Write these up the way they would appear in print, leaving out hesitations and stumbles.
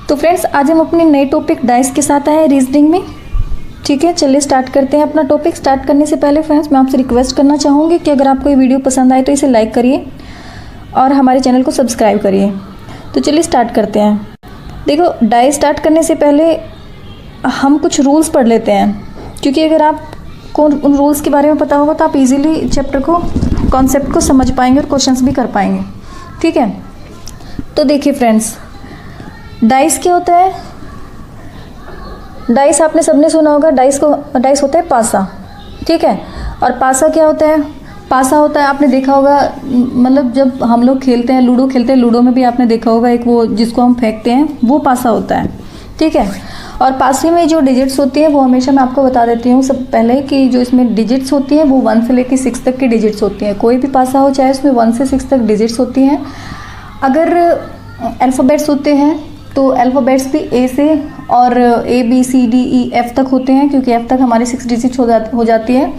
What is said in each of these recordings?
तो फ्रेंड्स आज हम अपने नए टॉपिक डाइस के साथ आए रीजनिंग में। ठीक है, चलिए स्टार्ट करते हैं अपना टॉपिक। स्टार्ट करने से पहले फ्रेंड्स मैं आपसे रिक्वेस्ट करना चाहूँगी कि अगर आपको ये वीडियो पसंद आए तो इसे लाइक करिए और हमारे चैनल को सब्सक्राइब करिए। तो चलिए स्टार्ट करते हैं। देखो, डाइस स्टार्ट करने से पहले हम कुछ रूल्स पढ़ लेते हैं, क्योंकि अगर आपको उन रूल्स के बारे में पता होगा तो आप इजीली चैप्टर को, कॉन्सेप्ट को समझ पाएंगे और क्वेश्चंस भी कर पाएंगे। ठीक है, तो देखिए फ्रेंड्स, डाइस क्या होता है? डाइस आपने सबने सुना होगा। डाइस होता है पासा। ठीक है, और पासा क्या होता है? पासा होता है, आपने देखा होगा, मतलब जब हम लोग खेलते हैं, लूडो खेलते हैं, लूडो में भी आपने देखा होगा एक वो जिसको हम फेंकते हैं, वो पासा होता है। ठीक है, और पासे में जो डिजिट्स होती हैं वो हमेशा मैं आपको बता देती हूँ सब पहले कि जो इसमें डिजिट्स होती हैं वो 1 से लेकर 6 तक की डिजिट्स होती हैं। कोई भी पासा हो चाहे उसमें 1 से 6 तक डिजिट्स होती हैं। अगर अल्फ़ाबेट्स होते हैं तो अल्फ़ाबेट्स भी ए से और ABCDEF तक होते हैं, क्योंकि F तक हमारी 6 डिजिट्स हो जाती है।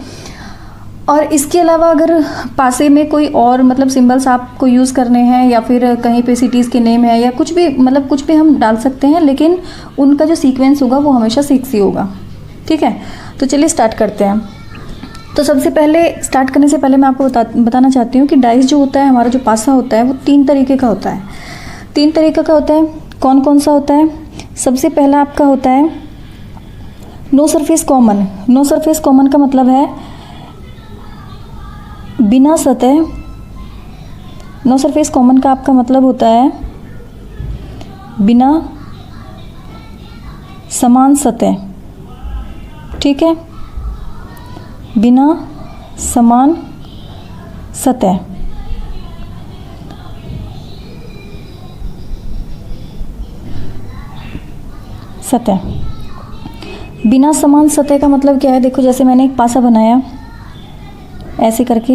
और इसके अलावा अगर पासे में कोई और मतलब सिंबल्स आपको यूज़ करने हैं या फिर कहीं पे सिटीज़ के नेम है या कुछ भी, मतलब कुछ भी हम डाल सकते हैं, लेकिन उनका जो सीक्वेंस होगा वो हमेशा 6 ही होगा। ठीक है, तो चलिए स्टार्ट करते हैं। तो सबसे पहले स्टार्ट करने से पहले मैं आपको बताना चाहती हूँ कि डाइस जो होता है, हमारा जो पासा होता है वो 3 तरीके का होता है। 3 तरीके का होता है। कौन कौन सा होता है? सबसे पहला आपका होता है no surface common. No surface common का मतलब है बिना सतह। नो सरफेस कॉमन का आपका मतलब होता है बिना समान सतह। ठीक है, बिना समान सतह। बिना समान सतह का मतलब क्या है? देखो, जैसे मैंने एक पासा बनाया ऐसे करके,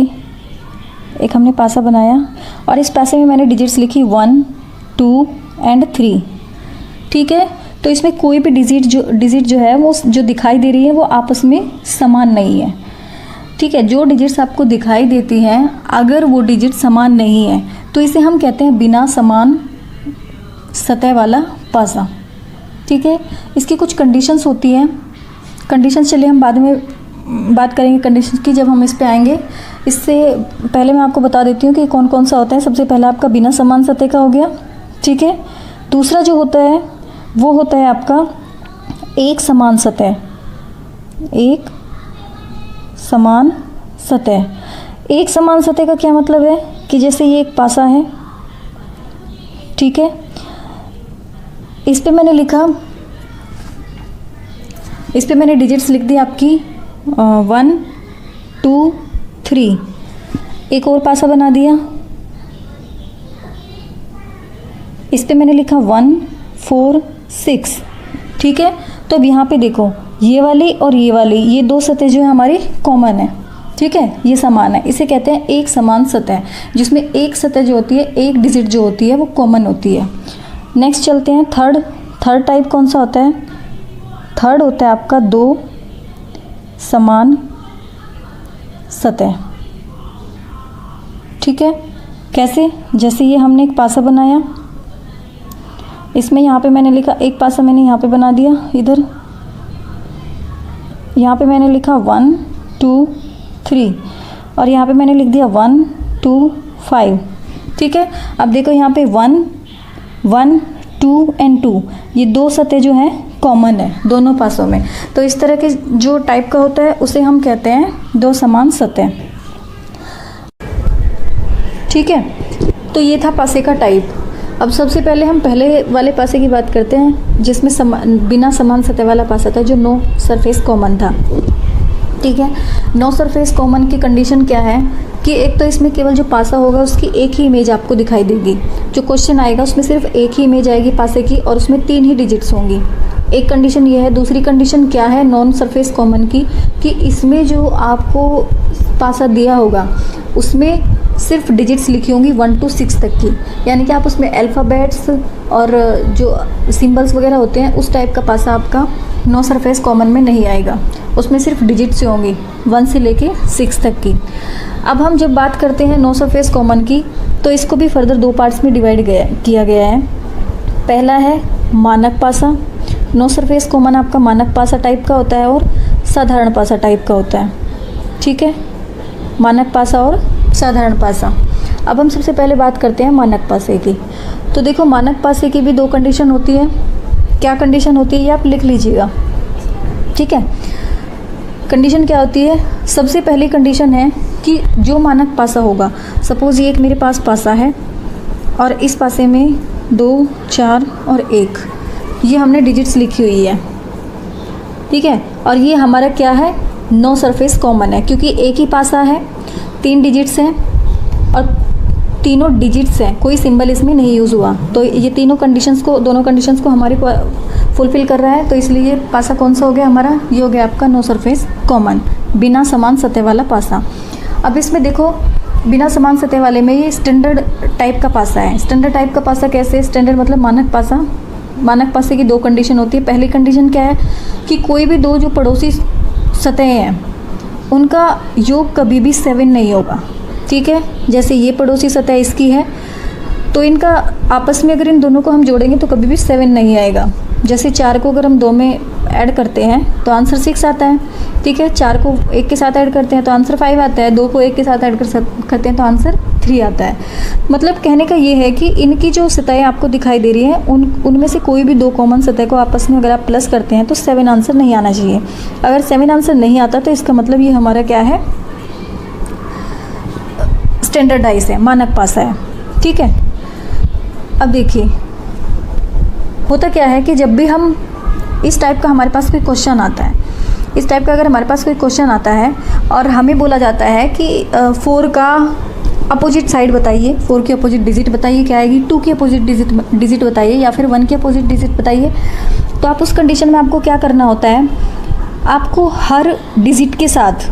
एक हमने पासा बनाया और इस पासे में मैंने डिजिट्स लिखी 1, 2 एंड 3। ठीक है, तो इसमें कोई भी डिजिट जो है वो जो दिखाई दे रही है वो आपस में समान नहीं है। ठीक है, जो डिजिट्स आपको दिखाई देती हैं अगर वो डिजिट समान नहीं है तो इसे हम कहते हैं बिना समान सतह वाला पासा। ठीक है, इसकी कुछ कंडीशंस होती हैं। कंडीशंस चलिए हम बाद में बात करेंगे कंडीशंस की, जब हम इस पे आएंगे। इससे पहले मैं आपको बता देती हूँ कि कौन कौन सा होता है। सबसे पहला आपका बिना समान सतह का हो गया। ठीक है, दूसरा जो होता है वो होता है आपका एक समान सतह। एक समान सतह। एक समान सतह का क्या मतलब है कि जैसे ये एक पासा है, ठीक है, इस पे मैंने लिखा, इस पे मैंने डिजिट्स लिख दी आपकी 1, 2, 3। एक और पासा बना दिया, इस पे मैंने लिखा 1, 4, 6। ठीक है, तो अब यहाँ पे देखो, ये वाली और ये वाली, ये 2 सतह जो है हमारी कॉमन है। ठीक है, ये समान है, इसे कहते हैं एक समान सतह, जिसमें एक सतह जो होती है, एक डिजिट जो होती है वो कॉमन होती है। नेक्स्ट चलते हैं थर्ड टाइप कौन सा होता है? थर्ड होता है आपका 2 समान सतह। ठीक है, कैसे? जैसे ये हमने एक पासा बनाया, इसमें यहाँ पे मैंने लिखा, एक पासा मैंने यहाँ पे बना दिया, इधर यहाँ पे मैंने लिखा 1, 2, 3 और यहाँ पे मैंने लिख दिया 1, 2, 5। ठीक है, अब देखो यहाँ पे 1, 2 एंड 2, ये 2 सतह जो हैं कॉमन है दोनों पासों में। तो इस तरह के जो टाइप का होता है उसे हम कहते हैं 2 समान सतह। ठीक है, तो ये था पासे का टाइप। अब सबसे पहले हम पहले वाले पासे की बात करते हैं, जिसमें बिना समान सतह वाला पासा था, जो नो सरफेस कॉमन था। ठीक है, नो सरफेस कॉमन की कंडीशन क्या है कि एक तो इसमें केवल जो पासा होगा उसकी एक ही इमेज आपको दिखाई देगी। जो क्वेश्चन आएगा उसमें सिर्फ एक ही इमेज आएगी पासे की और उसमें 3 ही डिजिट्स होंगी। एक कंडीशन ये है। दूसरी कंडीशन क्या है नॉन सरफेस कॉमन की, कि इसमें जो आपको पासा दिया होगा उसमें सिर्फ डिजिट्स लिखी होंगी 1 to 6 तक की, यानी कि आप उसमें अल्फ़ाबेट्स और जो सिंबल्स वगैरह होते हैं उस टाइप का पासा आपका नो सरफेस कॉमन में नहीं आएगा। उसमें सिर्फ डिजिट्स होंगी 1 से लेके 6 तक की। अब हम जब बात करते हैं नो सरफेस कॉमन की, तो इसको भी फर्दर 2 पार्ट्स में डिवाइड किया गया है। पहला है मानक पासा। नो सरफेस कॉमन आपका मानक पासा टाइप का होता है और साधारण पासा टाइप का होता है, ठीक है, मानक पासा और साधारण पासा। अब हम सबसे पहले बात करते हैं मानक पासे की। तो देखो मानक पासे की भी दो कंडीशन होती है। क्या कंडीशन होती है ये आप लिख लीजिएगा, ठीक है। कंडीशन क्या होती है, सबसे पहली कंडीशन है कि जो मानक पासा होगा, सपोज़ ये एक मेरे पास पासा है और इस पासे में 2, 4 और 1, ये हमने डिजिट्स लिखी हुई है, ठीक है। और ये हमारा क्या है, नो सरफेस कॉमन है, क्योंकि एक ही पासा है, 3 डिजिट्स हैं और तीनों डिजिट्स हैं, कोई सिंबल इसमें नहीं यूज़ हुआ। तो ये दोनों कंडीशंस को हमारे फुलफ़िल कर रहा है, तो इसलिए ये पासा कौन सा हो गया हमारा, ये हो गया आपका नो सरफेस कॉमन, बिना समान सतह वाला पासा। अब इसमें देखो बिना समान सतह वाले में ये स्टैंडर्ड टाइप का पासा है। स्टैंडर्ड टाइप का पासा कैसे, स्टैंडर्ड मतलब मानक पासा। मानक पासे की दो कंडीशन होती है। पहली कंडीशन क्या है कि कोई भी दो जो पड़ोसी सतह हैं उनका योग कभी भी 7 नहीं होगा, ठीक है। जैसे ये पड़ोसी सतह इसकी है, तो इनका आपस में अगर इन दोनों को हम जोड़ेंगे तो कभी भी 7 नहीं आएगा। जैसे 4 को अगर हम 2 में ऐड करते हैं तो आंसर 6 आता है, ठीक है। 4 को 1 के साथ ऐड करते हैं तो आंसर 5 आता है, 2 को 1 के साथ ऐड करते हैं तो आंसर 3 आता है। मतलब कहने का ये है कि इनकी जो सतहें आपको दिखाई दे रही हैं उनमें से कोई भी 2 कॉमन सतह को आपस में अगर आप प्लस करते हैं तो 7 आंसर नहीं आना चाहिए। अगर 7 आंसर नहीं आता तो इसका मतलब ये हमारा क्या है, स्टैंडर्डाइज है, मानक पासा है, ठीक है। अब देखिए होता क्या है कि जब भी हम इस टाइप का हमारे पास कोई क्वेश्चन आता है, इस टाइप का अगर हमारे पास कोई क्वेश्चन आता है और हमें बोला जाता है कि 4 का अपोजिट साइड बताइए, 4 की अपोजिट डिजिट बताइए क्या आएगी, 2 की अपोजिट डिजिट बताइए या फिर 1 की अपोजिट डिजिट बताइए, तो आप उस कंडीशन में आपको क्या करना होता है, आपको हर डिजिट के साथ,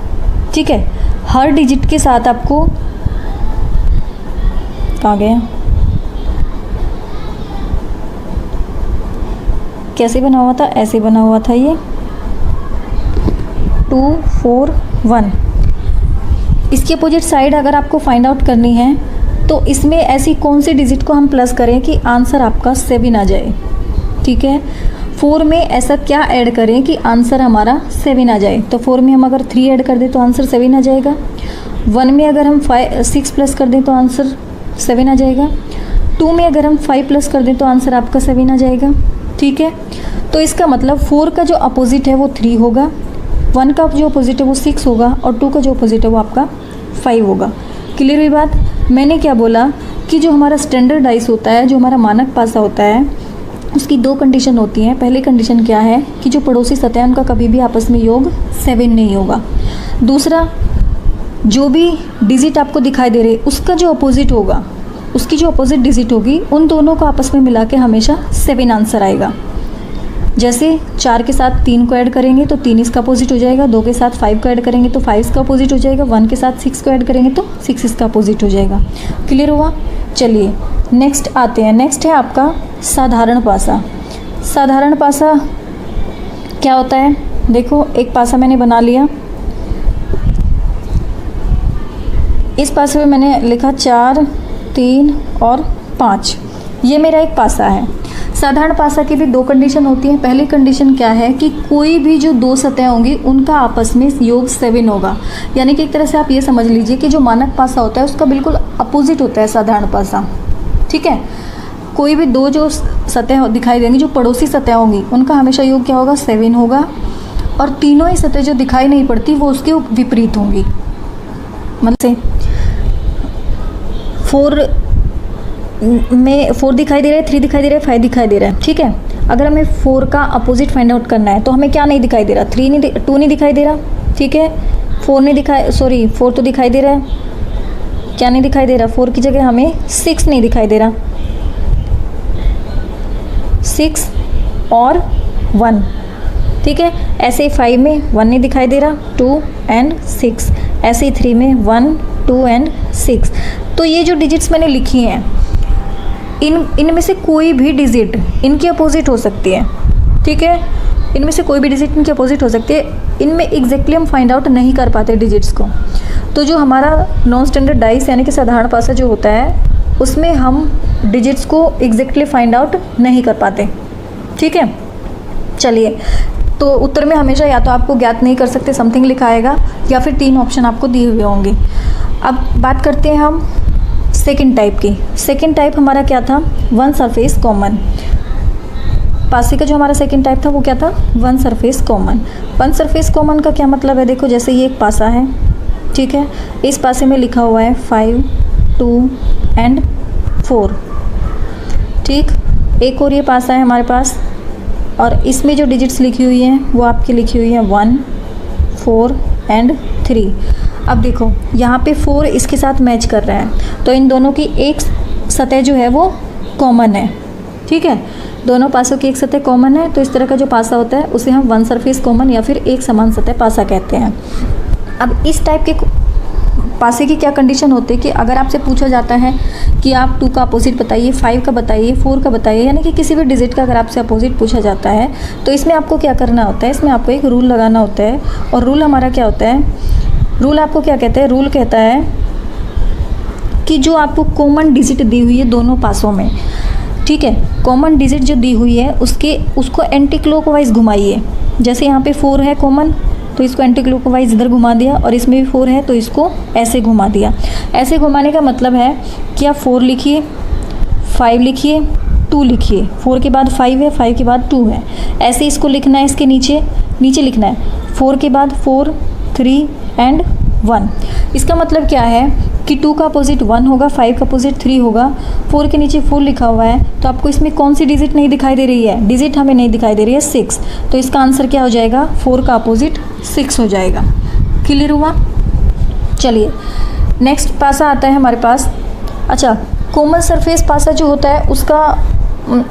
ठीक है, हर डिजिट के साथ आपको, कहाँ गया, कैसे बना हुआ था, ऐसे बना हुआ था ये 2, 4, 1। इसकी अपोजिट साइड अगर आपको फाइंड आउट करनी है तो इसमें ऐसी कौन सी डिजिट को हम प्लस करें कि आंसर आपका 7 आ जाए, ठीक है। 4 में ऐसा क्या ऐड करें कि आंसर हमारा 7 आ जाए, तो 4 में हम अगर 3 ऐड कर दें तो आंसर 7 आ जाएगा। 1 में अगर हम 6 प्लस कर दें तो आंसर 7 आ जाएगा। 2 में अगर हम 5 प्लस कर दें तो आंसर आपका 7 आ जाएगा, ठीक है। तो इसका मतलब 4 का जो अपोजिट है वो 3 होगा, 1 का जो अपोजिट है वो 6 होगा और 2 का जो अपोजिट है वो आपका 5 होगा। क्लियर हुई बात। मैंने क्या बोला कि जो हमारा स्टैंडर्डाइज होता है, जो हमारा मानक पासा होता है, उसकी 2 कंडीशन होती हैं। पहली कंडीशन क्या है कि जो पड़ोसी सतह हैं उनका कभी भी आपस में योग 7 नहीं होगा। दूसरा, जो भी डिजिट आपको दिखाई दे रही है उसका जो अपोजिट होगा, उसकी जो अपोजिट डिजिट होगी, उन दोनों को आपस में मिला के हमेशा 7 आंसर आएगा। जैसे 4 के साथ 3 को ऐड करेंगे तो 3 इसका अपोजिट हो जाएगा, 2 के साथ 5 को ऐड करेंगे तो 5 इसका अपोजिट हो जाएगा, 1 के साथ 6 को ऐड करेंगे तो 6 इसका अपोजिट हो जाएगा। क्लियर हुआ। चलिए नेक्स्ट आते हैं। नेक्स्ट है आपका साधारण पासा। साधारण पासा क्या होता है, देखो एक पासा मैंने बना लिया, इस पासे में मैंने लिखा 4, 3 और 5, ये मेरा एक पासा है। साधारण पासा की भी 2 कंडीशन होती हैं। पहली कंडीशन क्या है कि कोई भी जो 2 सतह होंगी उनका आपस में योग 7 होगा। यानी कि एक तरह से आप ये समझ लीजिए कि जो मानक पासा होता है उसका बिल्कुल अपोजिट होता है साधारण पासा, ठीक है। कोई भी 2 जो सतह दिखाई देंगी, जो पड़ोसी सतह होंगी, उनका हमेशा योग क्या होगा, 7 होगा। और तीनों ही सतह जो दिखाई नहीं पड़ती वो उसके विपरीत होंगी। मतलब से 4 में 4 दिखाई दे रहा है, 3 दिखाई दे रहा है, 5 दिखाई दे रहा है, ठीक है। अगर हमें 4 का अपोजिट फाइंड आउट करना है तो हमें क्या नहीं दिखाई दे रहा, 2 नहीं दिखाई दे रहा, ठीक है। 4 तो दिखाई दे रहा है, क्या नहीं दिखाई दे रहा, 4 की जगह हमें 6 नहीं दिखाई दे रहा, 6 और 1, ठीक है। ऐसे ही 5 में 1 नहीं दिखाई दे रहा, 2 एंड 6, ऐसे ही 3 में 1, 2 एंड 6। तो ये जो डिजिट्स मैंने लिखी हैं इनमें से कोई भी डिजिट इनकी अपोजिट हो सकती है, ठीक है। इनमें से कोई भी डिजिट इनकी अपोजिट हो सकती है। इनमें एग्जैक्टली हम फाइंड आउट नहीं कर पाते डिजिट्स को। तो जो हमारा नॉन स्टैंडर्ड डाइस यानी कि साधारण पासा जो होता है उसमें हम डिजिट्स को एग्जैक्टली फाइंड आउट नहीं कर पाते, ठीक है, चलिए, तो उत्तर में हमेशा या तो आपको ज्ञात नहीं कर सकते समथिंग लिखा आएगा या फिर 3 ऑप्शन आपको दिए हुए होंगे। अब बात करते हैं हम सेकंड टाइप की। सेकंड टाइप हमारा क्या था, वन सरफेस कॉमन। पासे का जो हमारा सेकंड टाइप था वो क्या था, one surface common. One surface common का क्या मतलब है, देखो जैसे ये एक पासा है, ठीक है, इस पासे में लिखा हुआ है 5, 2 एंड 4, ठीक। एक और ये पासा है हमारे पास और इसमें जो डिजिट्स लिखी हुई हैं वो आपकी लिखी हुई है 1, 4 एंड 3। अब देखो यहाँ पे 4 इसके साथ मैच कर रहा है, तो इन दोनों की एक सतह जो है वो कॉमन है, ठीक है, दोनों पासों की एक सतह कॉमन है। तो इस तरह का जो पासा होता है उसे हम वन सरफेस कॉमन या फिर एक समान सतह पासा कहते हैं। अब इस टाइप के पासे की क्या कंडीशन होती है कि अगर आपसे पूछा जाता है कि आप 2 का अपोजिट बताइए, 5 का बताइए, 4 का बताइए, यानी कि किसी भी डिजिट का अगर आपसे अपोजिट पूछा जाता है तो इसमें आपको क्या करना होता है, इसमें आपको एक रूल लगाना होता है। और रूल हमारा क्या होता है, रूल आपको क्या कहते हैं, रूल कहता है कि जो आपको कॉमन डिजिट दी हुई है दोनों पासों में, ठीक है, कॉमन डिजिट जो दी हुई है उसको एंटी क्लॉकवाइज घुमाइए। जैसे यहाँ पे 4 है कॉमन, तो इसको एंटी क्लॉकवाइज इधर घुमा दिया, और इसमें भी 4 है तो इसको ऐसे घुमा दिया। ऐसे घुमाने का मतलब है कि आप 4 लिखिए, 5 लिखिए, 2 लिखिए, 4 के बाद 5 है, 5 के बाद 2 है, ऐसे इसको लिखना है, इसके नीचे लिखना है 4 के बाद 4, 3 एंड 1। इसका मतलब क्या है कि 2 का अपोजिट 1 होगा, 5 का अपोजिट 3 होगा, 4 के नीचे 4 लिखा हुआ है, तो आपको इसमें कौन सी डिजिट नहीं दिखाई दे रही है, डिजिट हमें नहीं दिखाई दे रही है 6, तो इसका आंसर क्या हो जाएगा, 4 का अपोजिट 6 हो जाएगा। क्लियर हुआ। चलिए नेक्स्ट पासा आता है हमारे पास। अच्छा, कॉमन सरफेस पासा जो होता है उसका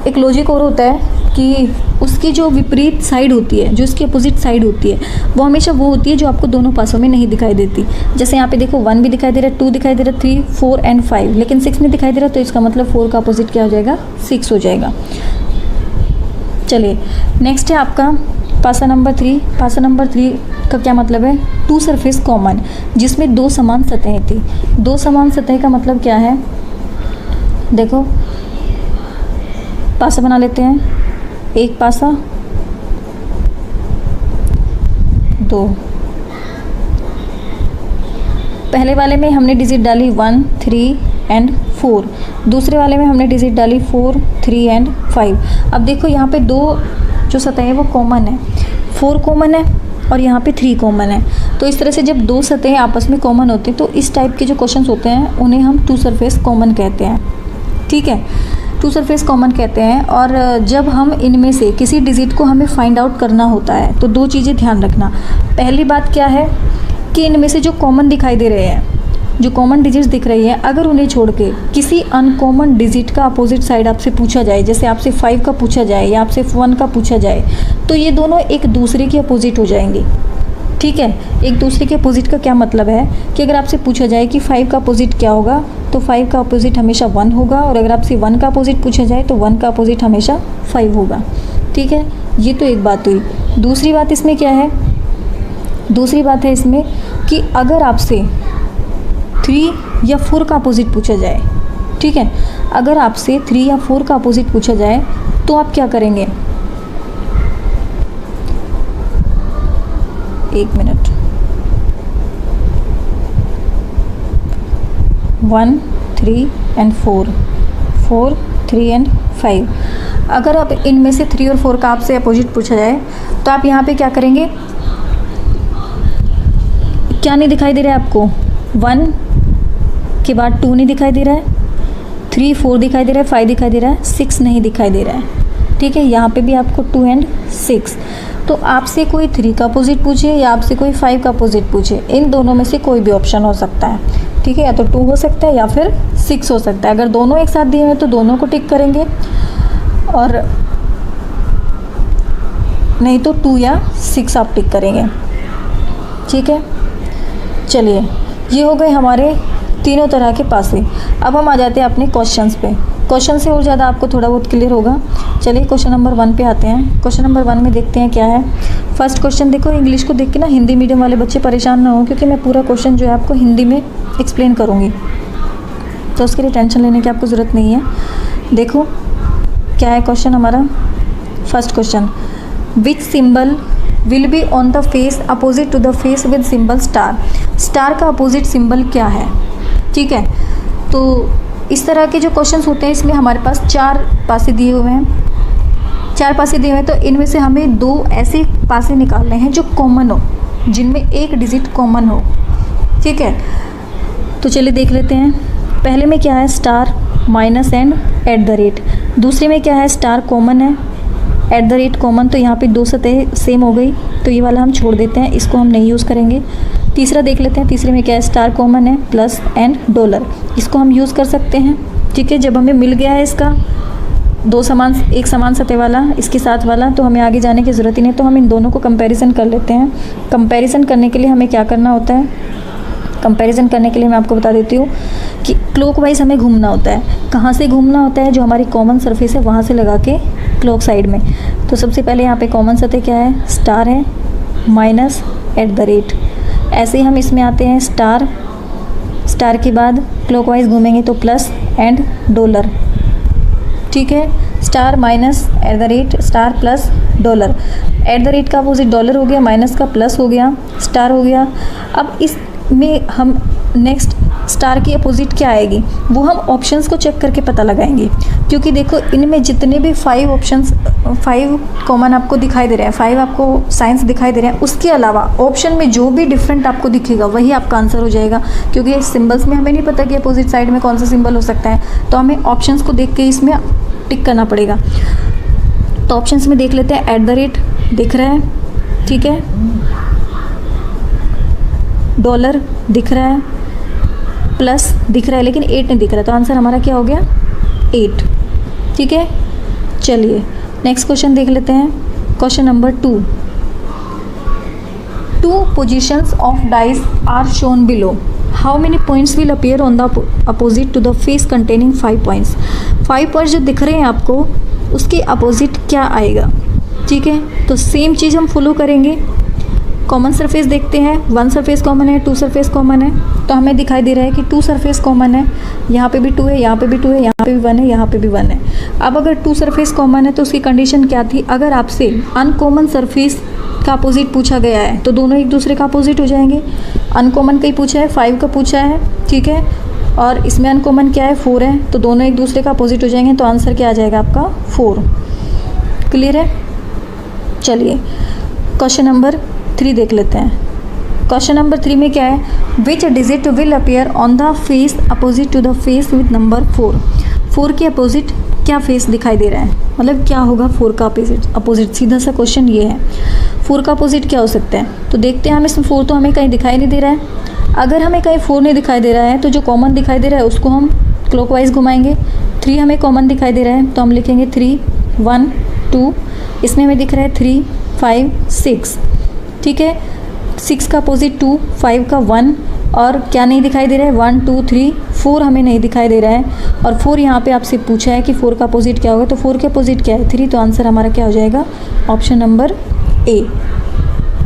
एक लॉजिक और होता है कि उसकी जो विपरीत साइड होती है, जो इसकी अपोजिट साइड होती है, वो हमेशा वो होती है जो आपको दोनों पासों में नहीं दिखाई देती। जैसे यहाँ पे देखो 1 भी दिखाई दे रहा है, 2 दिखाई दे रहा है, 3, 4 एंड 5, लेकिन 6 नहीं दिखाई दे रहा, तो इसका मतलब 4 का अपोजिट क्या हो जाएगा, 6 हो जाएगा। चलिए नेक्स्ट है आपका पासा नंबर 3। पासा नंबर 3 का क्या मतलब है, 2 सरफेस कॉमन, जिसमें 2 समान सतहें थी। 2 समान सतह का मतलब क्या है, देखो पासा बना लेते हैं, एक पासा, 2, पहले वाले में हमने डिजिट डाली 1, 3 एंड 4, दूसरे वाले में हमने डिजिट डाली 4, 3 एंड 5। अब देखो यहाँ पे 2 जो सतह है वो कॉमन है, 4 कॉमन है और यहाँ पे 3 कॉमन है। तो इस तरह से जब 2 सतहें आपस में कॉमन होती हैं तो इस टाइप के जो क्वेश्चंस होते हैं उन्हें हम 2 सरफेस कॉमन कहते हैं, ठीक है, 2 सरफेस कॉमन कहते हैं। और जब हम इनमें से किसी डिजिट को हमें फाइंड आउट करना होता है तो 2 चीज़ें ध्यान रखना। पहली बात क्या है कि इनमें से जो कॉमन दिखाई दे रहे हैं, जो कॉमन डिजिट्स दिख रही हैं, अगर उन्हें छोड़ के किसी अनकॉमन डिजिट का अपोजिट साइड आपसे पूछा जाए, जैसे आपसे 5 का पूछा जाए या आपसे 1 का पूछा जाए, तो ये दोनों एक दूसरे के अपोजिट हो जाएंगे, ठीक है। एक दूसरे के अपोजिट का क्या मतलब है कि अगर आपसे पूछा जाए कि 5 का अपोजिट क्या होगा, तो 5 का अपोजिट हमेशा 1 होगा, और अगर आपसे 1 का अपोजिट पूछा जाए तो 1 का अपोजिट हमेशा 5 होगा, ठीक है। ये तो एक बात हुई। दूसरी बात इसमें क्या है, दूसरी बात है इसमें कि अगर आपसे 3 या 4 का अपोजिट पूछा जाए, ठीक है, अगर आपसे 3 या 4 का अपोजिट पूछा जाए तो आप क्या करेंगे, 1 मिनट, 1, 3 एंड 4, 4, 3 एंड 5। अगर आप इनमें से 3 और 4 का आपसे अपोजिट पूछा जाए तो आप यहाँ पे क्या करेंगे, क्या नहीं दिखाई दे रहा है आपको, 1 के बाद 2 नहीं दिखाई दे रहा है, 3, 4 दिखाई दे रहा है, 5 दिखाई दे रहा है, 6 नहीं दिखाई दे रहा है, ठीक है। यहाँ पे भी आपको 2 एंड 6। तो आपसे कोई 3 का अपोजिट पूछे या आपसे कोई 5 का अपोजिट पूछे, इन दोनों में से कोई भी ऑप्शन हो सकता है, ठीक है, या तो 2 हो सकता है या फिर 6 हो सकता है। अगर दोनों एक साथ दिए हुए तो दोनों को टिक करेंगे, और नहीं तो 2 या 6 आप टिक करेंगे, ठीक है। चलिए ये हो गए हमारे तीनों तरह के पासे। अब हम आ जाते हैं अपने क्वेश्चंस पे। क्वेश्चन से और ज़्यादा आपको थोड़ा बहुत क्लियर होगा। चलिए क्वेश्चन नंबर 1 पे आते हैं। क्वेश्चन नंबर 1 में देखते हैं क्या है। फर्स्ट क्वेश्चन देखो, इंग्लिश को देख के ना हिंदी मीडियम वाले बच्चे परेशान ना हो, क्योंकि मैं पूरा क्वेश्चन जो है आपको हिंदी में एक्सप्लेन करूँगी, तो उसके लिए टेंशन लेने की आपको ज़रूरत नहीं है। देखो क्या है क्वेश्चन हमारा। First question, which symbol will be on the face opposite to the face with symbol star. Star का अपोजिट सिंबल क्या है, ठीक है। तो इस तरह के जो क्वेश्चंस होते हैं इसमें हमारे पास 4 पासे दिए हुए हैं, 4 पासे दिए हुए हैं, तो इनमें से हमें 2 ऐसे पासे निकालने हैं जो कॉमन हो, जिनमें एक डिजिट कॉमन हो, ठीक है। तो चलिए देख लेते हैं। पहले में क्या है, star minus and at the rate. दूसरे में क्या है, स्टार कॉमन है, एट द रेट कॉमन, तो यहाँ पे 2 सतह सेम हो गई, तो ये वाला हम छोड़ देते हैं, इसको हम नहीं यूज़ करेंगे। तीसरा देख लेते हैं, तीसरे में क्या है, स्टार कॉमन है, प्लस एंड डॉलर, इसको हम यूज़ कर सकते हैं, ठीक है। जब हमें मिल गया है इसका एक समान सतह वाला इसके साथ वाला, तो हमें आगे जाने की ज़रूरत ही नहीं, तो हम इन दोनों को कंपैरिजन कर लेते हैं। कंपैरिजन करने के लिए हमें क्या करना होता है, कंपैरिजन करने के लिए मैं आपको बता देती हूँ कि क्लॉकवाइज हमें घूमना होता है। कहाँ से घूमना होता है, जो हमारी कॉमन सरफेस है वहाँ से लगा के क्लॉक साइड में। तो सबसे पहले यहाँ पे कॉमन सतह क्या है, स्टार है, माइनस एट द रेट। ऐसे ही हम इसमें आते हैं, स्टार के बाद क्लॉकवाइज घूमेंगे तो प्लस एंड डॉलर, ठीक है। Star minus at the rate, star plus dollar. At the rate का अपोजिट डॉलर हो गया, माइनस का प्लस हो गया, स्टार हो गया। अब इसमें हम नेक्स्ट स्टार की अपोजिट क्या आएगी वो हम ऑप्शंस को चेक करके पता लगाएंगे, क्योंकि देखो इनमें जितने भी 5 कॉमन आपको दिखाई दे रहे हैं, 5 आपको साइंस दिखाई दे रहे हैं, उसके अलावा ऑप्शन में जो भी डिफरेंट आपको दिखेगा वही आपका आंसर हो जाएगा, क्योंकि सिंबल्स में हमें नहीं पता कि अपोजिट साइड में कौन सा सिंबल हो सकता है, तो हमें ऑप्शंस को देख के इसमें टिक करना पड़ेगा। तो ऑप्शंस में देख लेते हैं, एट द रेट दिख रहा है, ठीक है, डॉलर दिख रहा है, प्लस दिख रहा है, लेकिन 8 नहीं दिख रहा, तो आंसर हमारा क्या हो गया, 8, ठीक है। चलिए नेक्स्ट क्वेश्चन देख लेते हैं। Question number 2, 2 positions of dice are shown below, how many points will appear on the opposite to the face containing 5 points. 5 points जो दिख रहे हैं आपको उसके अपोजिट क्या आएगा, ठीक है। तो सेम चीज़ हम फॉलो करेंगे। कॉमन सरफेस देखते हैं, 1 सरफेस कॉमन है, 2 सरफेस कॉमन है, तो हमें दिखाई दे रहा है कि 2 सरफेस कॉमन है, यहाँ पे भी 2 है, यहाँ पे भी 2 है, यहाँ पे भी 1 है, यहाँ पे भी 1 है। अब अगर 2 सरफेस कॉमन है तो उसकी कंडीशन क्या थी, अगर आपसे अनकॉमन सरफेस का अपोजिट पूछा गया है तो दोनों एक दूसरे का अपोजिट हो जाएंगे। अनकॉमन का ही पूछा है, 5 का पूछा है, ठीक है, और इसमें अनकॉमन क्या है, 4 है, तो दोनों एक दूसरे का अपोजिट हो जाएंगे, तो आंसर क्या आ जाएगा आपका 4। क्लियर है। चलिए क्वेश्चन नंबर 3 देख लेते हैं। क्वेश्चन नंबर 3 में क्या है, which digit will appear on the face opposite to the face with number 4। 4 के अपोजिट क्या फेस दिखाई दे रहा है, मतलब क्या होगा 4 का अपोजिट, सीधा सा क्वेश्चन ये है। 4 का अपोजिट क्या हो सकता है, तो देखते हैं हम इसमें 4 तो हमें कहीं दिखाई नहीं दे रहा है। अगर हमें कहीं 4 नहीं दिखाई दे रहा है तो जो कॉमन दिखाई दे रहा है उसको हम क्लॉकवाइज घुमाएंगे। 3 हमें कॉमन दिखाई दे रहा है तो हम लिखेंगे 3, 1, 2, इसमें हमें दिख रहा है 3, 5, 6, ठीक है। 6 का अपोजिट 2, 5 का 1, और क्या नहीं दिखाई दे रहा है, 1, 2, 3, 4 हमें नहीं दिखाई दे रहा है, और 4 यहाँ पे आपसे पूछा है कि 4 का अपोजिट क्या होगा, तो 4 के अपोजिट क्या है, 3, तो आंसर हमारा क्या हो जाएगा, ऑप्शन नंबर ए,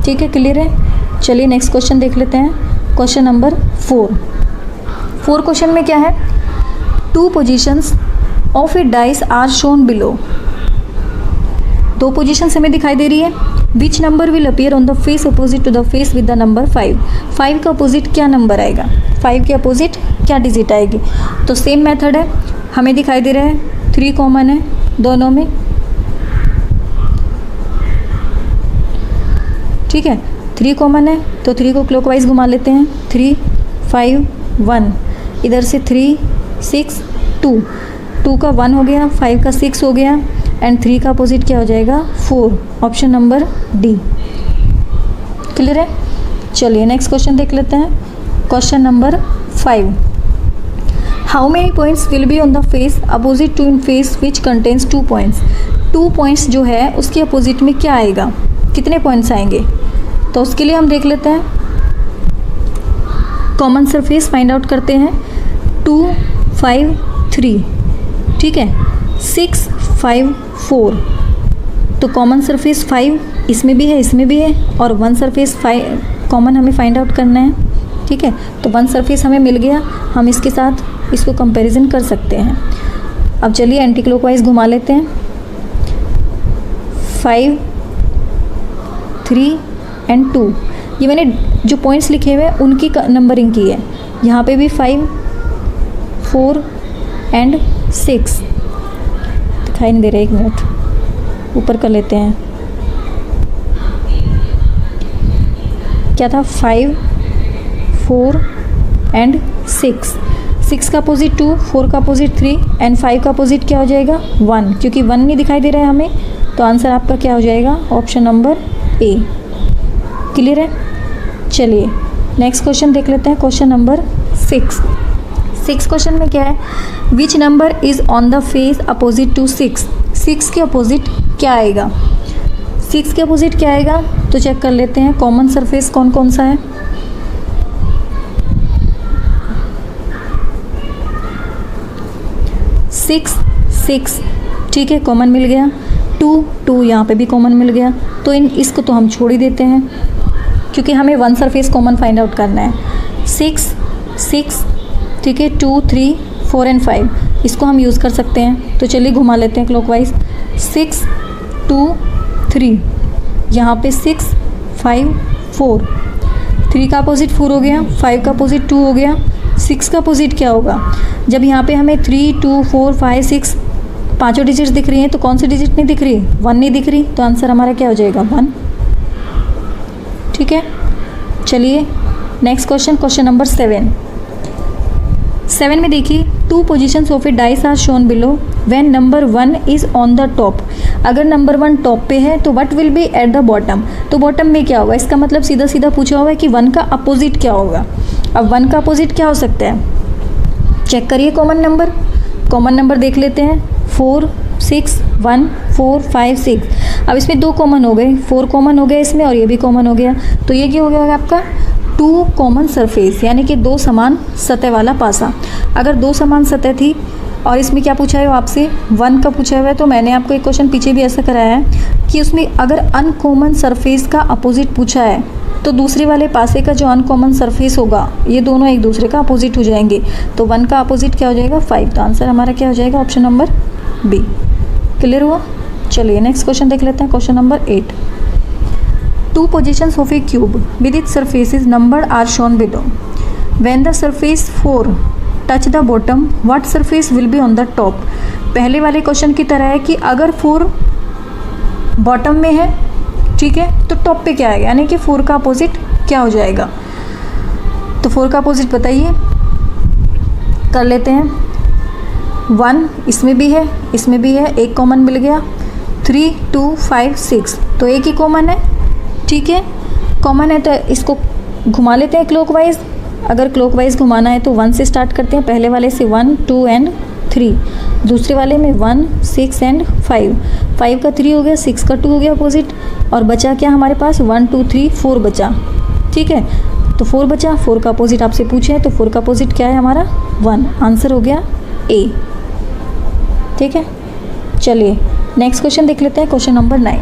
ठीक है। क्लियर है। चलिए नेक्स्ट क्वेश्चन देख लेते हैं। क्वेश्चन नंबर 4 क्वेश्चन में क्या है, 2 positions of a dice are shown below. 2 positions हमें दिखाई दे रही है। Which number will appear on the face opposite to the face with the number 5। 5 का अपोजिट क्या नंबर आएगा, 5 के अपोजिट क्या डिजिट आएगी, तो सेम मेथड है। हमें दिखाई दे रहा है 3 कॉमन है दोनों में, ठीक है, 3 कॉमन है तो 3 को क्लॉकवाइज घुमा लेते हैं। 3, 5, 1, इधर से 3, 6, 2, 2 का 1 हो गया, 5 का 6 हो गया, एंड 3 का अपोजिट क्या हो जाएगा, 4, ऑप्शन नंबर डी। क्लियर है। चलिए नेक्स्ट क्वेश्चन देख लेते हैं। Question number 5, how many points will be on the face opposite to in face which contains 2 points. 2 points जो है उसके अपोजिट में क्या आएगा, कितने पॉइंट्स आएंगे, तो उसके लिए हम देख लेते हैं। कॉमन सरफेस फाइंड आउट करते हैं। 2, 5, 3, ठीक है, 6, 5, 4, तो कॉमन सरफेस 5 इसमें भी है, इसमें भी है, और 1 सरफेस 5 कॉमन हमें फाइंड आउट करना है, ठीक है। तो 1 सरफेस हमें मिल गया, हम इसके साथ इसको कंपैरिजन कर सकते हैं। अब चलिए एंटी क्लॉकवाइज घुमा लेते हैं। 5, 3 एंड 2। ये मैंने जो पॉइंट्स लिखे हुए हैं उनकी नंबरिंग की है। यहाँ पे भी 5, 4 एंड 6 दिखाई नहीं दे रहा, 1 मिनट ऊपर कर लेते हैं। क्या था? 5, 4 एंड 6। 6 का अपोजिट 2, 4 का अपोजिट 3 एंड 5 का अपोजिट क्या हो जाएगा? 1। क्योंकि 1 नहीं दिखाई दे रहा है हमें, तो आंसर आपका क्या हो जाएगा? Option number A. क्लियर है? चलिए नेक्स्ट क्वेश्चन देख लेते हैं। क्वेश्चन नंबर 6 क्वेश्चन में क्या है? Which number is on the face opposite to 6। 6 के अपोजिट क्या आएगा? 6 के अपोजिट क्या आएगा तो चेक कर लेते हैं। कॉमन सरफेस कौन कौन सा है? 6, ठीक है, कॉमन मिल गया। 2 यहाँ पे भी कॉमन मिल गया, तो इसको तो हम छोड़ ही देते हैं क्योंकि हमें 1 सरफेस कॉमन फाइंड आउट करना है। 6, ठीक है, 2, 3, 4 एंड 5 इसको हम यूज़ कर सकते हैं। तो चलिए घुमा लेते हैं क्लॉकवाइज। 6, 2, 3, यहाँ पे 6, 5, 4, 3 का अपोजिट 4 हो गया, 5 का अपोजिट 2 हो गया। 6 का अपोजिट क्या होगा? जब यहाँ पे हमें 3, 2, 4, 5, 6 पाँचों डिजिट्स दिख रही हैं, तो कौन सी डिजिट नहीं दिख रही? 1 नहीं दिख रही, तो आंसर हमारा क्या हो जाएगा? 1। ठीक है, चलिए नेक्स्ट क्वेश्चन, क्वेश्चन नंबर 7 में देखिए, 2 positions of a dice are shown below when number 1 is on the top. अगर नंबर 1 टॉप पे है तो what will be at the bottom. तो बॉटम में क्या होगा? इसका मतलब सीधा सीधा पूछा हुआ है कि 1 का अपोजिट क्या होगा। अब 1 का अपोजिट क्या हो सकता है? चेक करिए कॉमन नंबर देख लेते हैं। 4, 6, 1, 4, 5, 6। अब इसमें 2 कॉमन हो गए, 4 कॉमन हो गया इसमें और ये भी कॉमन हो गया, तो ये क्या हो गया आपका? 2 कॉमन सरफेस, यानी कि 2 समान सतह वाला पासा। अगर 2 समान सतह थी और इसमें क्या पूछा है आपसे? 1 का पूछा हुआ है, तो मैंने आपको एक क्वेश्चन पीछे भी ऐसा कराया है कि उसमें अगर अनकॉमन सरफेस का अपोजिट पूछा है तो दूसरे वाले पासे का जो अनकॉमन सरफेस होगा, ये दोनों एक दूसरे का अपोजिट हो जाएंगे। तो 1 का अपोजिट क्या हो जाएगा? 5। तो आंसर हमारा क्या हो जाएगा? Option number B. क्लियर हुआ? चलिए नेक्स्ट क्वेश्चन देख लेते हैं। Question number 8, 2 positions of a cube with its surfaces number are shown below when the surface 4 touch the bottom what surface will be on the top. पहले वाले question की तरह है कि अगर 4 बॉटम में है, ठीक है, तो टॉप पे क्या आएगा, यानी कि 4 का अपोजिट क्या हो जाएगा? तो 4 का अपोजिट बताइए, कर लेते हैं। 1 इसमें भी है, इसमें भी है, एक कॉमन मिल गया। 3, 2, 5, 6, तो एक ही कॉमन है, ठीक है, कॉमन है, तो इसको घुमा लेते हैं क्लॉकवाइज। अगर क्लॉकवाइज घुमाना है तो 1 से स्टार्ट करते हैं, पहले वाले से 1, 2 एंड 3, दूसरे वाले में 1, 6 एंड 5। 5 का 3 हो गया, 6 का 2 हो गया अपोजिट, और बचा क्या हमारे पास? 1, 2, 3, 4 बचा, ठीक है, तो 4 बचा। 4 का अपोजिट आपसे पूछे हैं, तो 4 का अपोजिट क्या है हमारा? 1। आंसर हो गया ए। ठीक है, चलिए नेक्स्ट क्वेश्चन देख लेते हैं। Question number 9,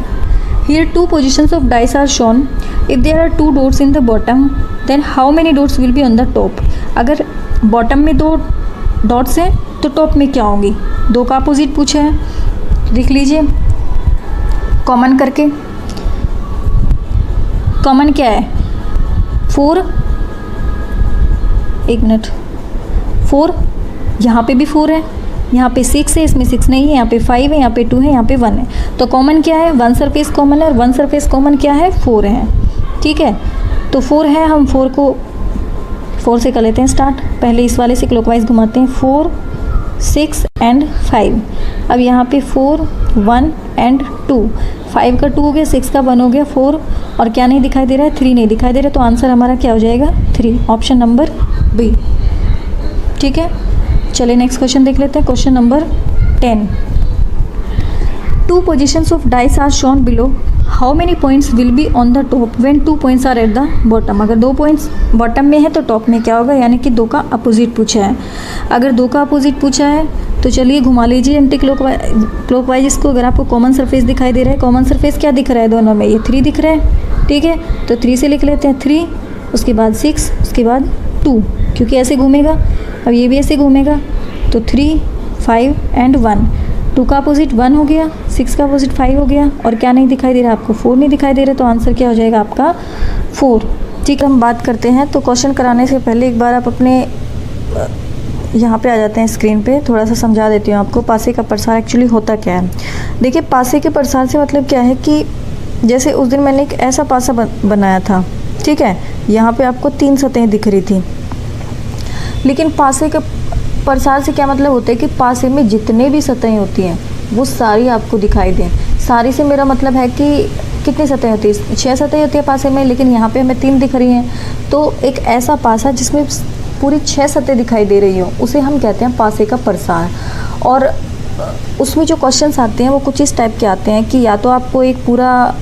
here 2 positions of dice are shown if there are 2 dots in the bottom then how many dots will be on the top. अगर बॉटम में 2 डॉट्स हैं तो टॉप में क्या होंगी? 2 का अपोजिट पूछा है, लिख लीजिए कॉमन करके। कॉमन क्या है? 4, 1 मिनट, 4, यहाँ पे भी 4 है, यहाँ पे 6 है, इसमें 6 नहीं है, यहाँ पे 5 है, यहाँ पे 2 है, यहाँ पे 1 है, तो कॉमन क्या है? 1 सरफेस कॉमन है, और 1 सरफेस कॉमन क्या है? 4 है, ठीक है, तो 4 है, हम 4 को 4 से कर लेते हैं स्टार्ट। पहले इस वाले से क्लॉकवाइज घुमाते हैं, 4, 6 एंड 5। अब यहाँ पे 4, 1 एंड 2, 5 का 2 हो गया, 6 का 1 हो गया, 4, और क्या नहीं दिखाई दे रहा है? 3 नहीं दिखाई दे रहा है, तो आंसर हमारा क्या हो जाएगा? 3, ऑप्शन नंबर बी। ठीक है, चलिए नेक्स्ट क्वेश्चन देख लेते हैं। Question number 10, 2 positions of dice are shown below how many points will be on the top when 2 points are at the bottom. अगर 2 पॉइंट्स बॉटम में है तो टॉप में क्या होगा, यानी कि 2 का अपोजिट पूछा है। अगर 2 का अपोजिट पूछा है तो चलिए घुमा लीजिए एंटी क्लॉकवाइज इसको। अगर आपको कॉमन सरफेस दिखाई दे रहा है, कॉमन सरफेस क्या दिख रहा है दोनों में? ये 3 दिख रहा है, ठीक है, तो 3 से लिख लेते हैं, 3, उसके बाद 6, उसके बाद 2, क्योंकि ऐसे घूमेगा। अब ये भी ऐसे घूमेगा, तो 3, 5 एंड 1, 2 का अपोजिट 1 हो गया, 6 का अपोजिट 5 हो गया, और क्या नहीं दिखाई दे रहा आपको? 4 नहीं दिखाई दे रहा, तो आंसर क्या हो जाएगा आपका? 4। ठीक है, हम बात करते हैं। तो क्वेश्चन कराने से पहले एक बार आप अपने यहाँ पे आ जाते हैं स्क्रीन पे, थोड़ा सा समझा देती हूँ आपको पासे का प्रसार एक्चुअली होता क्या है। देखिए, पासे के प्रसार से मतलब क्या है कि जैसे उस दिन मैंने एक ऐसा पासा बनाया था, ठीक है, यहाँ पे आपको 3 सतहें दिख रही थी, लेकिन पासे के प्रसार से क्या मतलब होता है कि पासे में जितने भी सतहें होती हैं वो सारी आपको दिखाई दें। सारी से मेरा मतलब है कि कितनी सतहें होती है? 6 सतहें होती है पासे में, लेकिन यहाँ पे हमें 3 दिख रही हैं। तो एक ऐसा पासा जिसमें पूरी 6 सतहें दिखाई दे रही हो, उसे हम कहते हैं पासे का प्रसार। और उसमें जो क्वेश्चंस आते हैं वो कुछ इस टाइप के आते हैं कि या तो आपको एक पूरा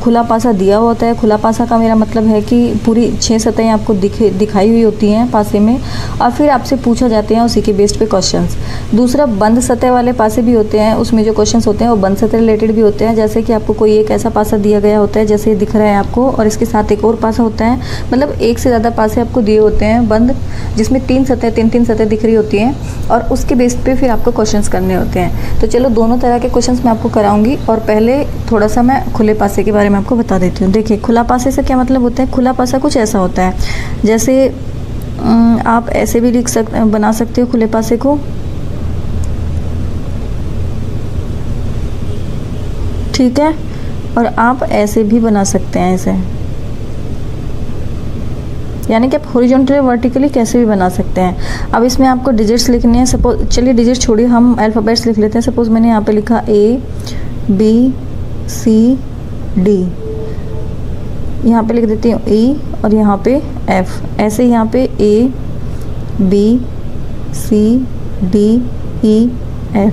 खुला पासा दिया हुआ होता है। खुला पासा का मेरा मतलब है कि पूरी 6 सतहें आपको दिखाई हुई होती हैं पासे में, और फिर आपसे पूछा जाते हैं उसी के बेस्ड पे क्वेश्चंस। दूसरा, बंद सतह वाले पासे भी होते हैं, उसमें जो क्वेश्चंस होते हैं वो बंद सतह रिलेटेड भी होते हैं। जैसे कि आपको कोई एक ऐसा पासा दिया गया होता है, जैसे दिख रहा है आपको, और इसके साथ एक और पासा होता है, मतलब एक से ज़्यादा पासे आपको दिए होते हैं बंद, जिसमें 3 सतहें दिख रही होती हैं, और उसके बेस्ड पे फिर आपको क्वेश्चंस करने होते हैं। तो चलो, दोनों तरह के क्वेश्चंस मैं आपको कराऊंगी, और पहले थोड़ा सा मैं खुले पासे के बारे में आपको बता देती हूँ। देखिए, खुला पासे से क्या मतलब होता है? खुला पासा कुछ ऐसा होता है, जैसे आप ऐसे भी बना सकते हो खुले पासे को, ठीक है, और आप ऐसे भी बना सकते हैं, ऐसे, यानी कि आप हॉरिजॉन्टली वर्टिकली कैसे भी बना सकते हैं। अब इसमें आपको डिजिट्स लिखने हैं। सपोज, चलिए डिजिट्स छोड़िए, हम अल्फ़ाबेट्स लिख लेते हैं। सपोज मैंने यहाँ पे लिखा ABCD, यहाँ पे लिख देती हूँ E, और यहाँ पे F, ऐसे यहाँ पे ABCDEF,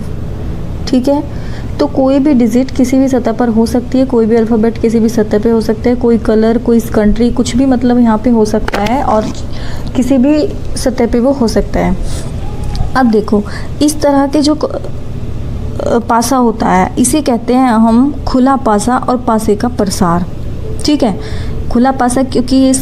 ठीक है। तो कोई भी डिजिट किसी भी सतह पर हो सकती है, कोई भी अल्फ़ाबेट किसी भी सतह पे हो सकता है, कोई कलर, कोई कंट्री, कुछ भी मतलब यहाँ पे हो सकता है, और किसी भी सतह पे वो हो सकता है। अब देखो, इस तरह के जो पासा होता है इसे कहते हैं हम खुला पासा और पासे का प्रसार, ठीक है। खुला पासा क्योंकि ये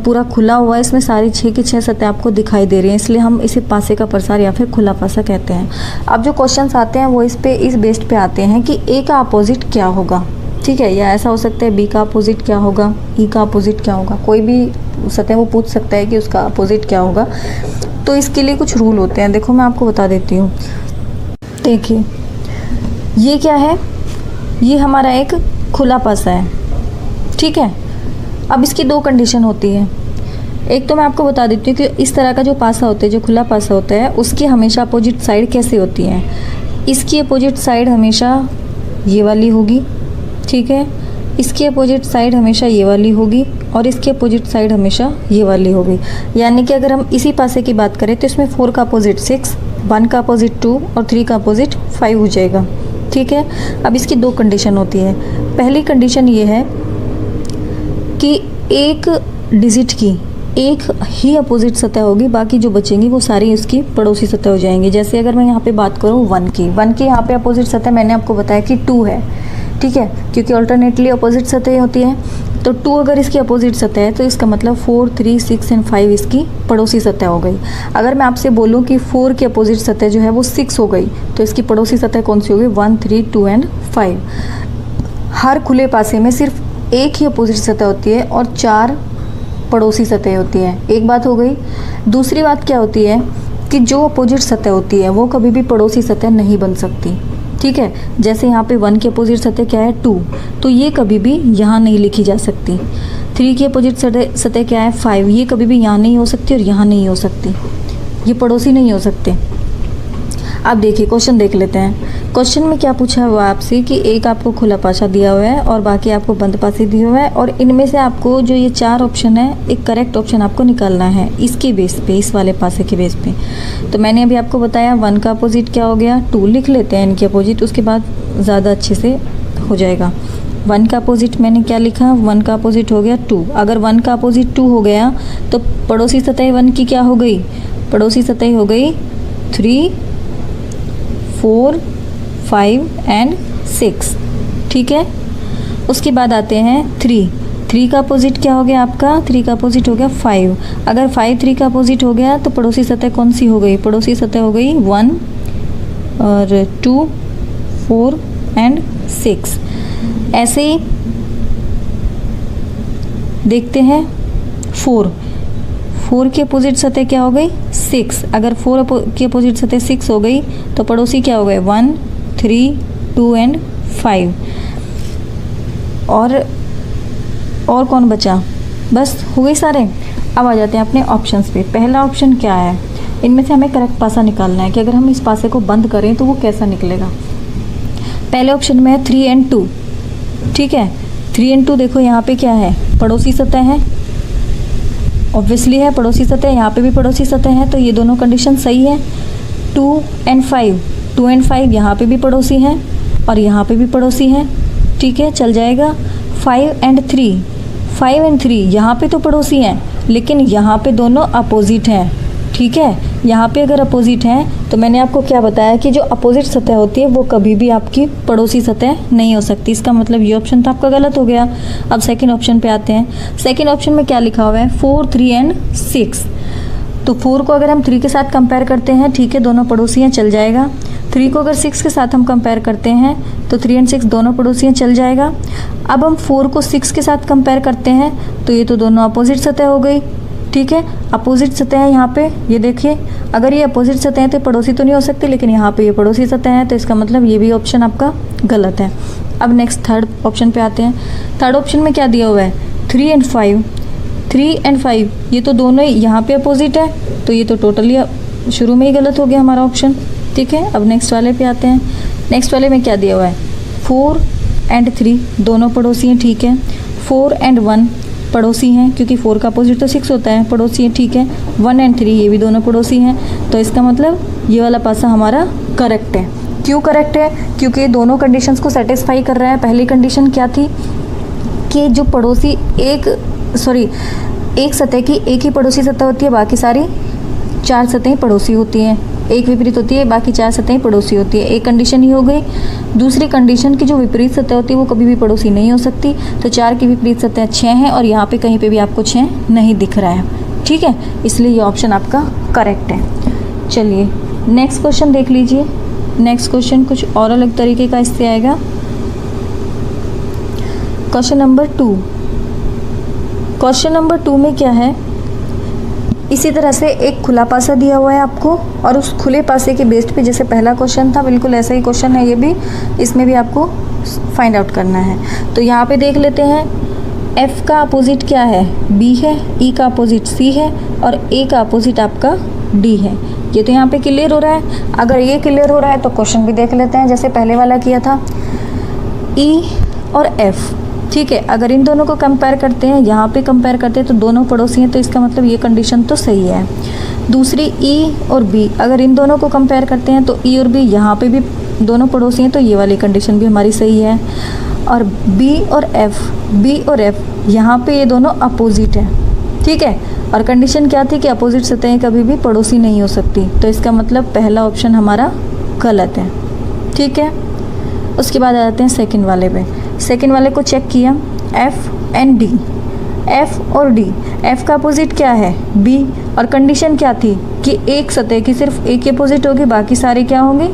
पूरा खुला हुआ है, इसमें सारी 6 की 6 सतह आपको दिखाई दे रही हैं, इसलिए हम इसे पासे का प्रसार या फिर खुला पासा कहते हैं। अब जो क्वेश्चंस आते हैं वो इस बेस्ड पे आते हैं कि ए का अपोजिट क्या होगा, ठीक है, या ऐसा हो सकता है बी का अपोजिट क्या होगा, ई का अपोजिट क्या होगा, कोई भी सतह वो पूछ सकता है कि उसका अपोजिट क्या होगा। तो इसके लिए कुछ रूल होते हैं, देखो मैं आपको बता देती हूँ। देखिए, ये क्या है? ये हमारा एक खुला पासा है, ठीक है। अब इसकी 2 कंडीशन होती है। एक तो मैं आपको बता देती हूँ कि इस तरह का जो पासा होता है, जो खुला पासा होता है, उसकी हमेशा अपोजिट साइड कैसे होती है। इसकी अपोजिट साइड हमेशा ये वाली होगी, ठीक है, इसकी अपोजिट साइड हमेशा ये वाली होगी, और इसकी अपोजिट साइड हमेशा ये वाली होगी। यानी कि अगर हम इसी पासे की बात करें तो इसमें 4 का अपोजिट 6, 1 का अपोजिट 2 और 3 का अपोजिट 5 हो जाएगा, ठीक है। अब इसकी 2 कंडीशन होती है। पहली कंडीशन ये है कि एक डिजिट की एक ही अपोजिट सतह होगी, बाकी जो बचेंगी वो सारी उसकी पड़ोसी सतह हो जाएंगी। जैसे अगर मैं यहाँ पे बात करूँ 1 की यहाँ पे अपोजिट सतह मैंने आपको बताया कि 2 है, ठीक है, क्योंकि अल्टरनेटली अपोजिट सतह होती है। तो 2 अगर इसकी अपोजिट सतह है तो इसका मतलब 4, 3, 6 एंड 5 इसकी पड़ोसी सतह हो गई। अगर मैं आपसे बोलूँ कि 4 की अपोजिट सतह जो है वो 6 हो गई, तो इसकी पड़ोसी सतह कौन सी होगी? 1, 3, 2 एंड 5। हर खुले पासे में सिर्फ एक ही अपोजिट सतह होती है और 4 पड़ोसी सतह होती हैं। एक बात हो गई। दूसरी बात क्या होती है कि जो अपोजिट सतह होती है वो कभी भी पड़ोसी सतह नहीं बन सकती, ठीक है। जैसे यहाँ पे 1 की अपोजिट सतह क्या है? 2, तो ये कभी भी यहाँ नहीं लिखी जा सकती। 3 की अपोजिट सतह क्या है? 5, ये कभी भी यहाँ नहीं हो सकती और यहाँ नहीं हो सकती, ये पड़ोसी नहीं हो सकते। अब देखिए, क्वेश्चन देख लेते हैं। क्वेश्चन में क्या पूछा हुआ आपसे कि एक आपको खुला पासा दिया हुआ है और बाकी आपको बंद पासे दिया हुआ है, और इनमें से आपको जो ये 4 ऑप्शन है, एक करेक्ट ऑप्शन आपको निकालना है इसके बेस पे, इस वाले पासे के बेस पे। तो मैंने अभी आपको बताया 1 का अपोजिट क्या हो गया? 2 लिख लेते हैं इनके अपोजिट, उसके बाद ज़्यादा अच्छे से हो जाएगा। 1 का अपोजिट मैंने क्या लिखा? 1 का अपोजिट हो गया 2। अगर 1 का अपोजिट 2 हो गया तो पड़ोसी सतह 1 की क्या हो गई? पड़ोसी सतह हो गई 3, 4, 5 एंड 6, ठीक है। उसके बाद आते हैं 3 का अपोजिट क्या हो गया आपका? 3 का अपोजिट हो गया 5। अगर 5 3 का अपोजिट हो गया तो पड़ोसी सतह कौन सी हो गई? पड़ोसी सतह हो गई 1 और 2 4 एंड 6। ऐसे ही देखते हैं 4 की अपोजिट सतह क्या हो गई 6। अगर 4 की अपोजिट सतह 6 हो गई तो पड़ोसी क्या हो गए 1, 3, 2 एंड 5। और कौन बचा, बस हो गई सारे। अब आ जाते हैं अपने ऑप्शंस पे। पहला ऑप्शन क्या है, इनमें से हमें करेक्ट पासा निकालना है कि अगर हम इस पासे को बंद करें तो वो कैसा निकलेगा। पहले ऑप्शन में है 3 एंड 2, ठीक है। 3 एंड 2 देखो यहाँ पे क्या है, पड़ोसी सतह है, ऑब्वियसली है पड़ोसी सतह, यहाँ पे भी पड़ोसी सतह है, तो ये दोनों कंडीशन सही है। 2 एंड 5 यहाँ पे भी पड़ोसी हैं और यहाँ पे भी पड़ोसी हैं, ठीक है, चल जाएगा। 5 एंड 3 यहाँ पे तो पड़ोसी हैं लेकिन यहाँ पे दोनों अपोजिट हैं, ठीक है। यहाँ पे अगर अपोजिट हैं तो मैंने आपको क्या बताया कि जो अपोजिट सतह होती है वो कभी भी आपकी पड़ोसी सतह नहीं हो सकती। इसका मतलब ये ऑप्शन तो आपका गलत हो गया। अब सेकंड ऑप्शन पे आते हैं। सेकंड ऑप्शन में क्या लिखा हुआ है 4, 3 एंड 6। तो 4 को अगर हम 3 के साथ कंपेयर करते हैं, ठीक है, दोनों पड़ोसी हैं, चल जाएगा। 3 को अगर 6 के साथ हम कंपेयर करते हैं तो 3 एंड 6 दोनों पड़ोसी हैं, चल जाएगा। अब हम 4 को 6 के साथ कंपेयर करते हैं तो ये तो दोनों अपोजिट सतह हो गई, ठीक है। अपोजिट सतह है यहाँ पे, ये देखिए, अगर ये अपोजिट सतह है तो पड़ोसी तो नहीं हो सकती, लेकिन यहाँ पे ये पड़ोसी सतह है, तो इसका मतलब ये भी ऑप्शन आपका गलत है। अब नेक्स्ट थर्ड ऑप्शन पे आते हैं। थर्ड ऑप्शन में क्या दिया हुआ है 3 एंड 5, ये तो दोनों यहाँ पे अपोजिट है, तो ये तो टोटली शुरू में ही गलत हो गया हमारा ऑप्शन, ठीक है। अब नेक्स्ट वाले पे आते हैं। नेक्स्ट वाले में क्या दिया हुआ है 4 एंड 3 दोनों पड़ोसी हैं, ठीक है। 4 एंड 1 पड़ोसी हैं, क्योंकि 4 का अपोजिट तो 6 होता है, पड़ोसी हैं, ठीक है। 1 एंड 3 ये भी दोनों पड़ोसी हैं, तो इसका मतलब ये वाला पासा हमारा करेक्ट है। क्यों करेक्ट है, क्योंकि ये दोनों कंडीशंस को सेटिस्फाई कर रहा है। पहली कंडीशन क्या थी कि जो पड़ोसी एक सतह की एक ही पड़ोसी सतह होती है, बाकी सारी 4 सतहें पड़ोसी होती हैं। एक विपरीत होती है, बाकी 4 सतहें पड़ोसी होती है। एक कंडीशन ही हो गई। दूसरी कंडीशन की जो विपरीत सतह होती है वो कभी भी पड़ोसी नहीं हो सकती, तो 4 की विपरीत सतह 6 है और यहाँ पे कहीं पे भी आपको 6 नहीं दिख रहा है, ठीक है, इसलिए ये ऑप्शन आपका करेक्ट है। चलिए नेक्स्ट क्वेश्चन देख लीजिए। नेक्स्ट क्वेश्चन कुछ और अलग तरीके का इससे आएगा। Question number 2। क्वेश्चन नंबर 2 में क्या है, इसी तरह से एक खुला पासा दिया हुआ है आपको और उस खुले पासे के बेस्ड पे जैसे पहला क्वेश्चन था बिल्कुल ऐसा ही क्वेश्चन है ये भी, इसमें भी आपको फाइंड आउट करना है। तो यहाँ पे देख लेते हैं F का अपोजिट क्या है B है, E का अपोजिट C है और A का अपोजिट आपका D है। ये तो यहाँ पे क्लियर हो रहा है। अगर ये क्लियर हो रहा है तो क्वेश्चन भी देख लेते हैं जैसे पहले वाला किया था। E और F, ठीक है, अगर इन दोनों को कंपेयर करते हैं, यहाँ पे कंपेयर करते हैं तो दोनों पड़ोसी हैं, तो इसका मतलब ये कंडीशन तो सही है। दूसरी E और B, अगर इन दोनों को कंपेयर करते हैं तो E और B यहाँ पे भी दोनों पड़ोसी हैं, तो ये वाली कंडीशन भी हमारी सही है। और B और F यहाँ पे ये दोनों अपोजिट है, ठीक है। और कंडीशन क्या थी कि अपोजिट सतहें कभी भी पड़ोसी नहीं हो सकती, तो इसका मतलब पहला ऑप्शन हमारा गलत है, ठीक है। उसके बाद आ जाते हैं सेकंड वाले पे। सेकंड वाले को चेक किया F एंड D, F और D, F का अपोजिट क्या है B, और कंडीशन क्या थी कि एक सतह की सिर्फ एक ही अपोजिट होगी, बाकी सारे क्या होंगे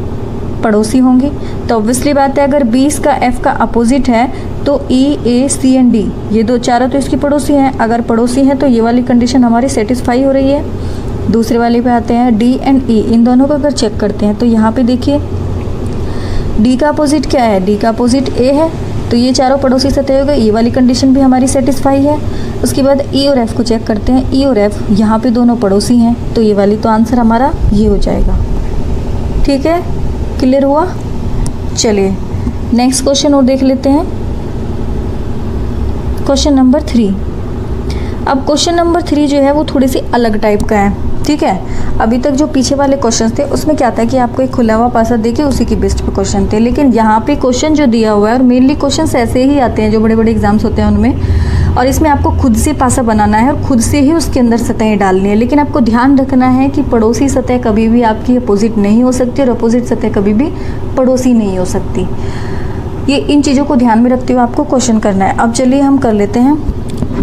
पड़ोसी होंगी। तो ऑब्वियसली बात है अगर B इसका F का अपोजिट है तो E, A, C and D ये दो चारों तो इसकी पड़ोसी हैं। अगर पड़ोसी हैं तो ये वाली कंडीशन हमारी सेटिस्फाई हो रही है। दूसरे वाले पे आते हैं D एंड E, इन दोनों को अगर चेक करते हैं तो यहाँ पे देखिए D का अपोजिट क्या है, D का अपोजिट A है, तो ये चारों पड़ोसी सतह हो गए, ये वाली कंडीशन भी हमारी सेटिस्फाई है। उसके बाद E और F को चेक करते हैं। E और F यहाँ पे दोनों पड़ोसी हैं, तो ये वाली तो आंसर हमारा ये हो जाएगा, ठीक है, क्लियर हुआ। चलिए नेक्स्ट क्वेश्चन और देख लेते हैं, क्वेश्चन नंबर 3। अब क्वेश्चन नंबर 3 जो है वो थोड़ी सी अलग टाइप का है, ठीक है। अभी तक जो पीछे वाले क्वेश्चन थे उसमें क्या था कि आपको एक खुला हुआ पासा देके उसी की बेस्ड पे क्वेश्चन थे, लेकिन यहाँ पे क्वेश्चन जो दिया हुआ है और मेनली क्वेश्चन ऐसे ही आते हैं जो बड़े बड़े एग्जाम्स होते हैं उनमें, और इसमें आपको खुद से पासा बनाना है और खुद से ही उसके अंदर सतहें डालनी है। लेकिन आपको ध्यान रखना है कि पड़ोसी सतह कभी भी आपकी अपोजिट नहीं हो सकती और अपोजिट सतह कभी भी पड़ोसी नहीं हो सकती। ये इन चीज़ों को ध्यान में रखते हुए आपको क्वेश्चन करना है। अब चलिए हम कर लेते हैं।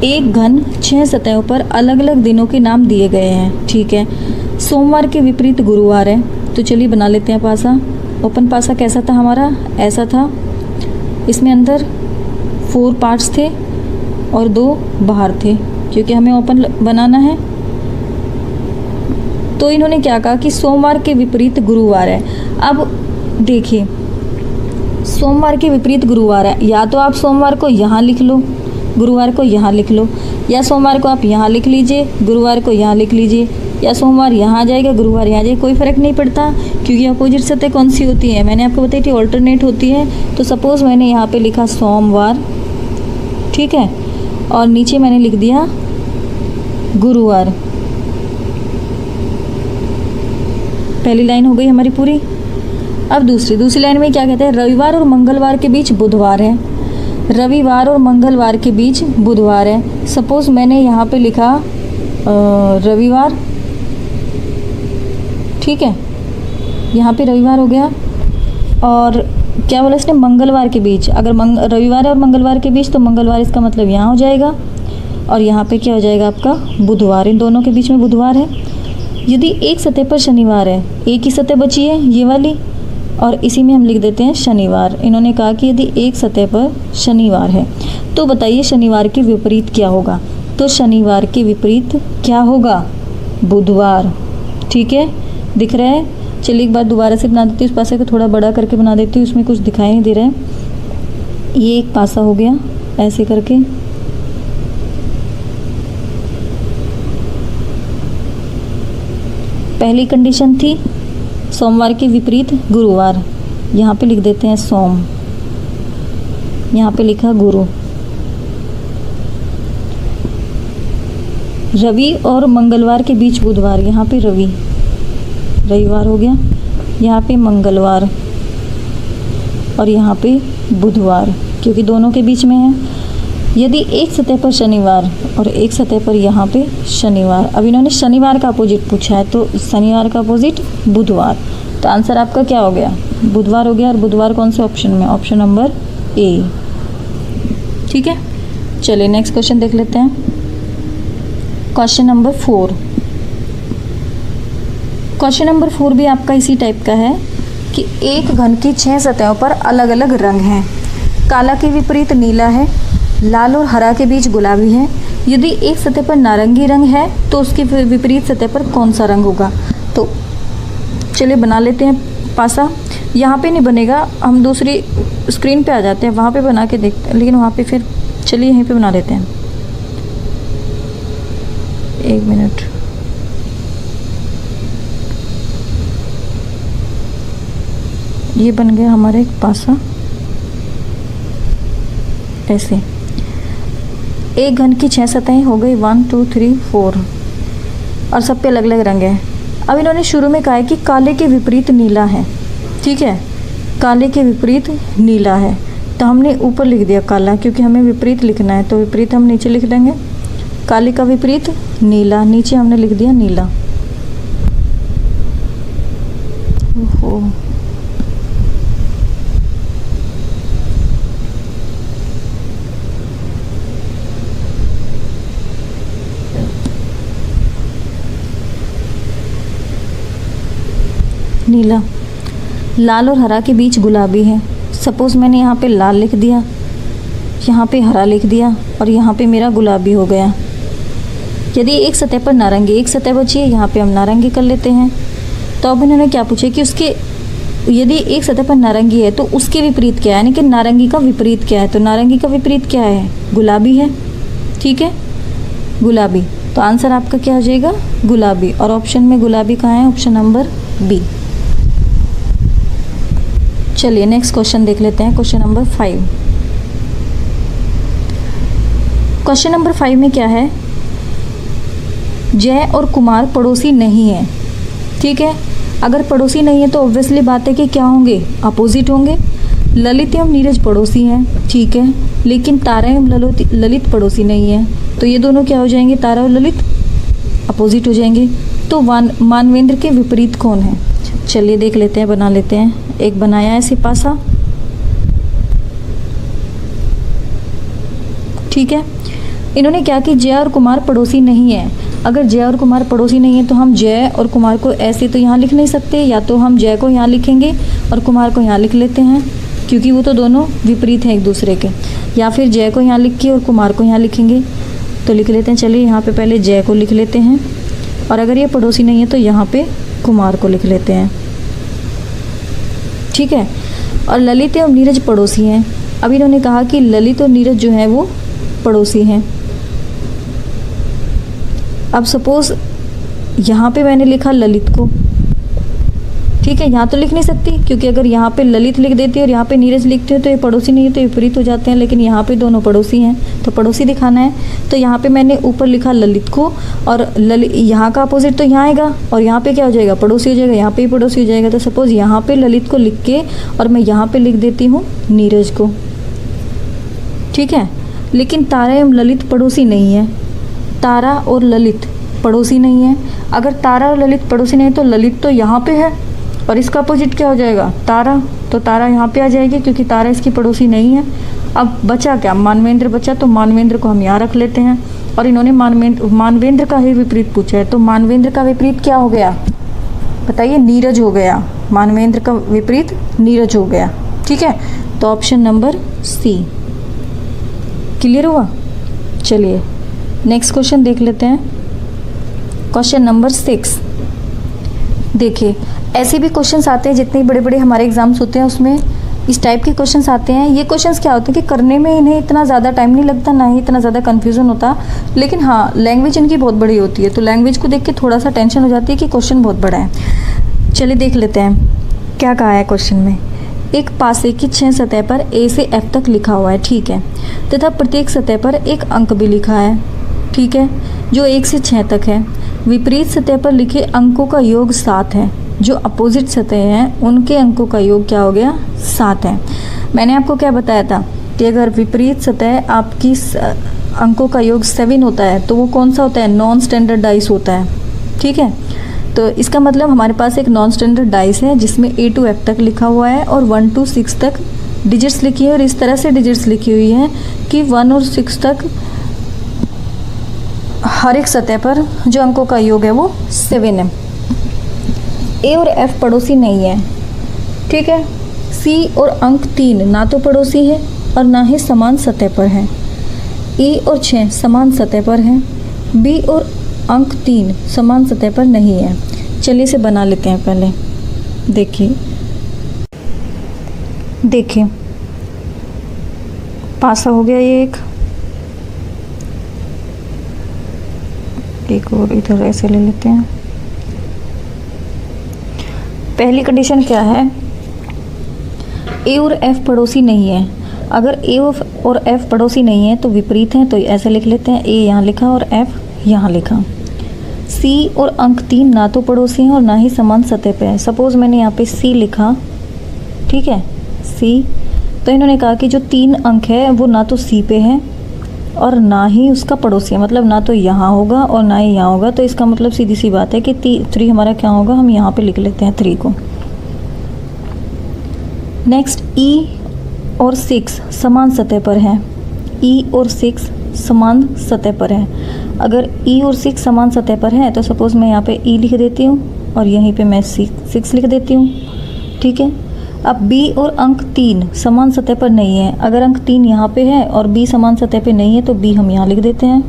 एक घन 6 सतहों पर अलग अलग दिनों के नाम दिए गए हैं, ठीक है। सोमवार के विपरीत गुरुवार है, तो चलिए बना लेते हैं पासा। ओपन पासा कैसा था हमारा, ऐसा था। इसमें अंदर 4 पार्ट्स थे और 2 बाहर थे, क्योंकि हमें ओपन बनाना है। तो इन्होंने क्या कहा कि सोमवार के विपरीत गुरुवार है। अब देखिए, सोमवार के विपरीत गुरुवार है, या तो आप सोमवार को यहाँ लिख लो, गुरुवार को यहाँ लिख लो, या सोमवार को आप यहाँ लिख लीजिए, गुरुवार को यहाँ लिख लीजिए, या सोमवार यहाँ आ जाएगा, गुरुवार यहाँ आ जाएगा, कोई फ़र्क नहीं पड़ता, क्योंकि अपोजिट सतह कौन सी होती है, मैंने आपको बताई थी ऑल्टरनेट होती है। तो सपोज़ मैंने यहाँ पे लिखा सोमवार, ठीक है, और नीचे मैंने लिख दिया गुरुवार। पहली लाइन हो गई हमारी पूरी। अब दूसरी लाइन में क्या कहते हैं, रविवार और मंगलवार के बीच बुधवार है, रविवार और मंगलवार के बीच बुधवार है। सपोज़ मैंने यहाँ पे लिखा रविवार, ठीक है, यहाँ पे रविवार हो गया, और क्या बोला इसने, मंगलवार के बीच। अगर रविवार और मंगलवार के बीच, तो मंगलवार इसका मतलब यहाँ हो जाएगा, और यहाँ पे क्या हो जाएगा आपका बुधवार, इन दोनों के बीच में बुधवार है। यदि एक सतह पर शनिवार है, एक ही सतह बची है ये वाली, और इसी में हम लिख देते हैं शनिवार। इन्होंने कहा कि यदि एक सतह पर शनिवार है, तो बताइए शनिवार के विपरीत क्या होगा। तो शनिवार के विपरीत क्या होगा, बुधवार, ठीक है, दिख रहा है। चलिए एक बार दोबारा से बना देती हूँ, इस पासे को थोड़ा बड़ा करके बना देती हूँ, इसमें कुछ दिखाई नहीं दे रहा है। ये एक पासा हो गया ऐसे करके, पहली कंडीशन थी सोमवार के विपरीत गुरुवार, यहाँ पे लिख देते हैं सोम, यहाँ पे लिखा गुरु। रवि और मंगलवार के बीच बुधवार, यहाँ पे रवि, रविवार हो गया, यहाँ पे मंगलवार, और यहाँ पे बुधवार, क्योंकि दोनों के बीच में है। यदि एक सतह पर शनिवार और एक सतह पर यहाँ पे शनिवार, अब इन्होंने शनिवार का अपोजिट पूछा है, तो शनिवार का अपोजिट बुधवार, तो आंसर आपका क्या हो गया, बुधवार हो गया। और बुधवार कौन से ऑप्शन में, ऑप्शन नंबर ए, ठीक है। चलिए नेक्स्ट क्वेश्चन देख लेते हैं, क्वेश्चन नंबर 4। क्वेश्चन नंबर 4 भी आपका इसी टाइप का है कि एक घन की 6 सतहों पर अलग अलग रंग हैं, काला के विपरीत नीला है, लाल और हरा के बीच गुलाबी है। यदि एक सतह पर नारंगी रंग है, तो उसके विपरीत सतह पर कौन सा रंग होगा। तो चलिए बना लेते हैं पासा। यहाँ पे नहीं बनेगा, हम दूसरी स्क्रीन पे आ जाते हैं, वहाँ पे बना के देखते हैं, लेकिन वहाँ पे फिर चलिए यहीं पे बना लेते हैं। एक मिनट, ये बन गया हमारा एक पासा ऐसे। एक घन की 6 सतहें हो गई, 1 2 3 4, और सब पे अलग अलग रंग है। अब इन्होंने शुरू में कहा है कि काले के विपरीत नीला है, ठीक है, काले के विपरीत नीला है, तो हमने ऊपर लिख दिया काला, क्योंकि हमें विपरीत लिखना है, तो विपरीत हम नीचे लिख देंगे। काले का विपरीत नीला, नीचे हमने लिख दिया नीला। ओहो, नीला। लाल और हरा के बीच गुलाबी है। सपोज़ मैंने यहाँ पे लाल लिख दिया, यहाँ पे हरा लिख दिया, और यहाँ पे मेरा गुलाबी हो गया। यदि एक सतह पर नारंगी, एक सतह बची है, यहाँ पे हम नारंगी कर लेते हैं। तो अब इन्होंने क्या पूछा कि उसके, यदि एक सतह पर नारंगी है तो उसके विपरीत क्या है, यानी कि नारंगी का विपरीत क्या है। तो नारंगी का विपरीत क्या है, गुलाबी है, ठीक है, गुलाबी। तो आंसर आपका क्या हो जाएगा, गुलाबी। और ऑप्शन में गुलाबी कहाँ है, ऑप्शन नंबर बी। चलिए नेक्स्ट क्वेश्चन देख लेते हैं, क्वेश्चन नंबर 5। क्वेश्चन नंबर 5 में क्या है, जय और कुमार पड़ोसी नहीं है, ठीक है। अगर पड़ोसी नहीं है तो ऑब्वियसली बात है कि क्या होंगे, अपोजिट होंगे। ललित एवं नीरज पड़ोसी हैं, ठीक है, लेकिन तारा एवं ललित पड़ोसी नहीं है, तो ये दोनों क्या हो जाएंगे, तारा और ललित अपोजिट हो जाएंगे। तो मानवेंद्र के विपरीत कौन है, चलिए देख लेते हैं, बना लेते हैं। एक बनाया है सिपासा, ठीक है। इन्होंने क्या कि जय और कुमार पड़ोसी नहीं है। अगर जय और कुमार पड़ोसी नहीं है तो हम जय और कुमार को ऐसे तो यहाँ लिख नहीं सकते, या तो हम जय को यहाँ लिखेंगे और कुमार को यहाँ लिख लेते हैं, क्योंकि वो तो दोनों विपरीत हैं एक दूसरे के। या फिर जय को यहाँ लिख के और कुमार को यहाँ लिखेंगे, तो लिख लेते हैं। चलिए यहाँ पे पहले जय को लिख लेते हैं, और अगर ये पड़ोसी नहीं है तो यहाँ पे कुमार को लिख लेते हैं, ठीक है। और ललित और नीरज पड़ोसी हैं। अब इन्होंने कहा कि ललित और नीरज जो है वो पड़ोसी हैं। अब सपोज़ यहाँ पे मैंने लिखा ललित को, ठीक है। यहाँ तो लिख नहीं सकती, क्योंकि अगर यहाँ पे ललित लिख देती है और यहाँ पे नीरज लिखते हो तो ये पड़ोसी नहीं है, तो विपरीत हो जाते हैं। लेकिन यहाँ पे दोनों पड़ोसी हैं, तो पड़ोसी दिखाना है। तो यहाँ पे मैंने ऊपर लिखा ललित को, और यहाँ का अपोजिट तो यहाँ आएगा, और यहाँ पे क्या हो जाएगा, पड़ोसी हो जाएगा, यहाँ पे ही पड़ोसी हो जाएगा। तो सपोज़ यहाँ पे ललित को लिख के और मैं यहाँ पे लिख देती हूँ नीरज को, ठीक है। लेकिन तारा एवं ललित पड़ोसी नहीं है, तारा और ललित पड़ोसी नहीं है। अगर तारा और ललित पड़ोसी नहीं है तो ललित तो यहाँ पे है, और इसका अपोजिट क्या हो जाएगा, तारा, तो तारा यहाँ पे आ जाएगी, क्योंकि तारा इसकी पड़ोसी नहीं है। अब बचा क्या, मानवेंद्र बचा, तो मानवेंद्र को हम यहाँ रख लेते हैं। और इन्होंने मानवेंद्र का ही विपरीत पूछा है, तो मानवेंद्र का विपरीत क्या हो गया, बताइए, नीरज हो गया। मानवेंद्र का विपरीत नीरज हो गया, ठीक है। तो ऑप्शन नंबर सी क्लियर हुआ। चलिए नेक्स्ट क्वेश्चन देख लेते हैं, क्वेश्चन नंबर 6। देखिए ऐसे भी क्वेश्चंस आते हैं, जितने बड़े बड़े हमारे एग्जाम्स होते हैं उसमें इस टाइप के क्वेश्चंस आते हैं। ये क्वेश्चंस क्या होते हैं कि करने में इन्हें इतना ज़्यादा टाइम नहीं लगता, ना ही इतना ज़्यादा कन्फ्यूज़न होता, लेकिन हाँ लैंग्वेज इनकी बहुत बड़ी होती है, तो लैंग्वेज को देख के थोड़ा सा टेंशन हो जाती है कि क्वेश्चन बहुत बड़ा है। चलिए देख लेते हैं क्या कहा है क्वेश्चन में। एक पासे की 6 सतह पर ए से एफ तक लिखा हुआ है, ठीक है, तथा प्रत्येक सतह पर एक अंक भी लिखा है, ठीक है, जो 1 से 6 तक है। विपरीत सतह पर लिखे अंकों का योग 7 है। जो अपोजिट सतह हैं उनके अंकों का योग क्या हो गया, 7 है। मैंने आपको क्या बताया था कि अगर विपरीत सतह आपकी अंकों का योग 7 होता है तो वो कौन सा होता है, नॉन स्टैंडर्ड डाइस होता है, ठीक है। तो इसका मतलब हमारे पास एक नॉन स्टैंडर्ड डाइस है जिसमें A to F तक लिखा हुआ है और 1 to 6 तक डिजिट्स लिखी है, और इस तरह से डिजिट्स लिखी हुई हैं कि 1 और 6 तक हर एक सतह पर जो अंकों का योग है वो 7 है। ए और एफ पड़ोसी नहीं है, ठीक है। सी और अंक 3 ना तो पड़ोसी है और ना ही समान सतह पर है। ए और 6 समान सतह पर हैं। बी और अंक 3 समान सतह पर नहीं है। चलिए इसे बना लेते हैं पहले। देखिए पासा हो गया ये एक और इधर ऐसे ले लेते हैं। पहली कंडीशन क्या है, ए और एफ पड़ोसी नहीं है। अगर ए और एफ पड़ोसी नहीं है तो विपरीत हैं, तो ऐसे लिख लेते हैं, ए यहाँ लिखा और एफ यहाँ लिखा। सी और अंक 3 ना तो पड़ोसी हैं और ना ही समान सतह पे है। सपोज़ मैंने यहाँ पे सी लिखा, ठीक है, सी, तो इन्होंने कहा कि जो 3 अंक है वो ना तो सी पे है और ना ही उसका पड़ोसी है, मतलब ना तो यहाँ होगा और ना ही यहाँ होगा। तो इसका मतलब सीधी सी बात है कि 3 हमारा क्या होगा, हम यहाँ पे लिख लेते हैं 3 को। नेक्स्ट ई और 6 समान सतह पर है। ई और 6 समान सतह पर है। अगर ई और 6 समान सतह पर है तो सपोज़ मैं यहाँ पे ई लिख देती हूँ और यहीं पे मैं 6 लिख देती हूँ, ठीक है। अब बी और अंक 3 समान सतह पर नहीं है। अगर अंक 3 यहाँ पे है और बी समान सतह पे नहीं है तो बी हम यहाँ लिख देते हैं,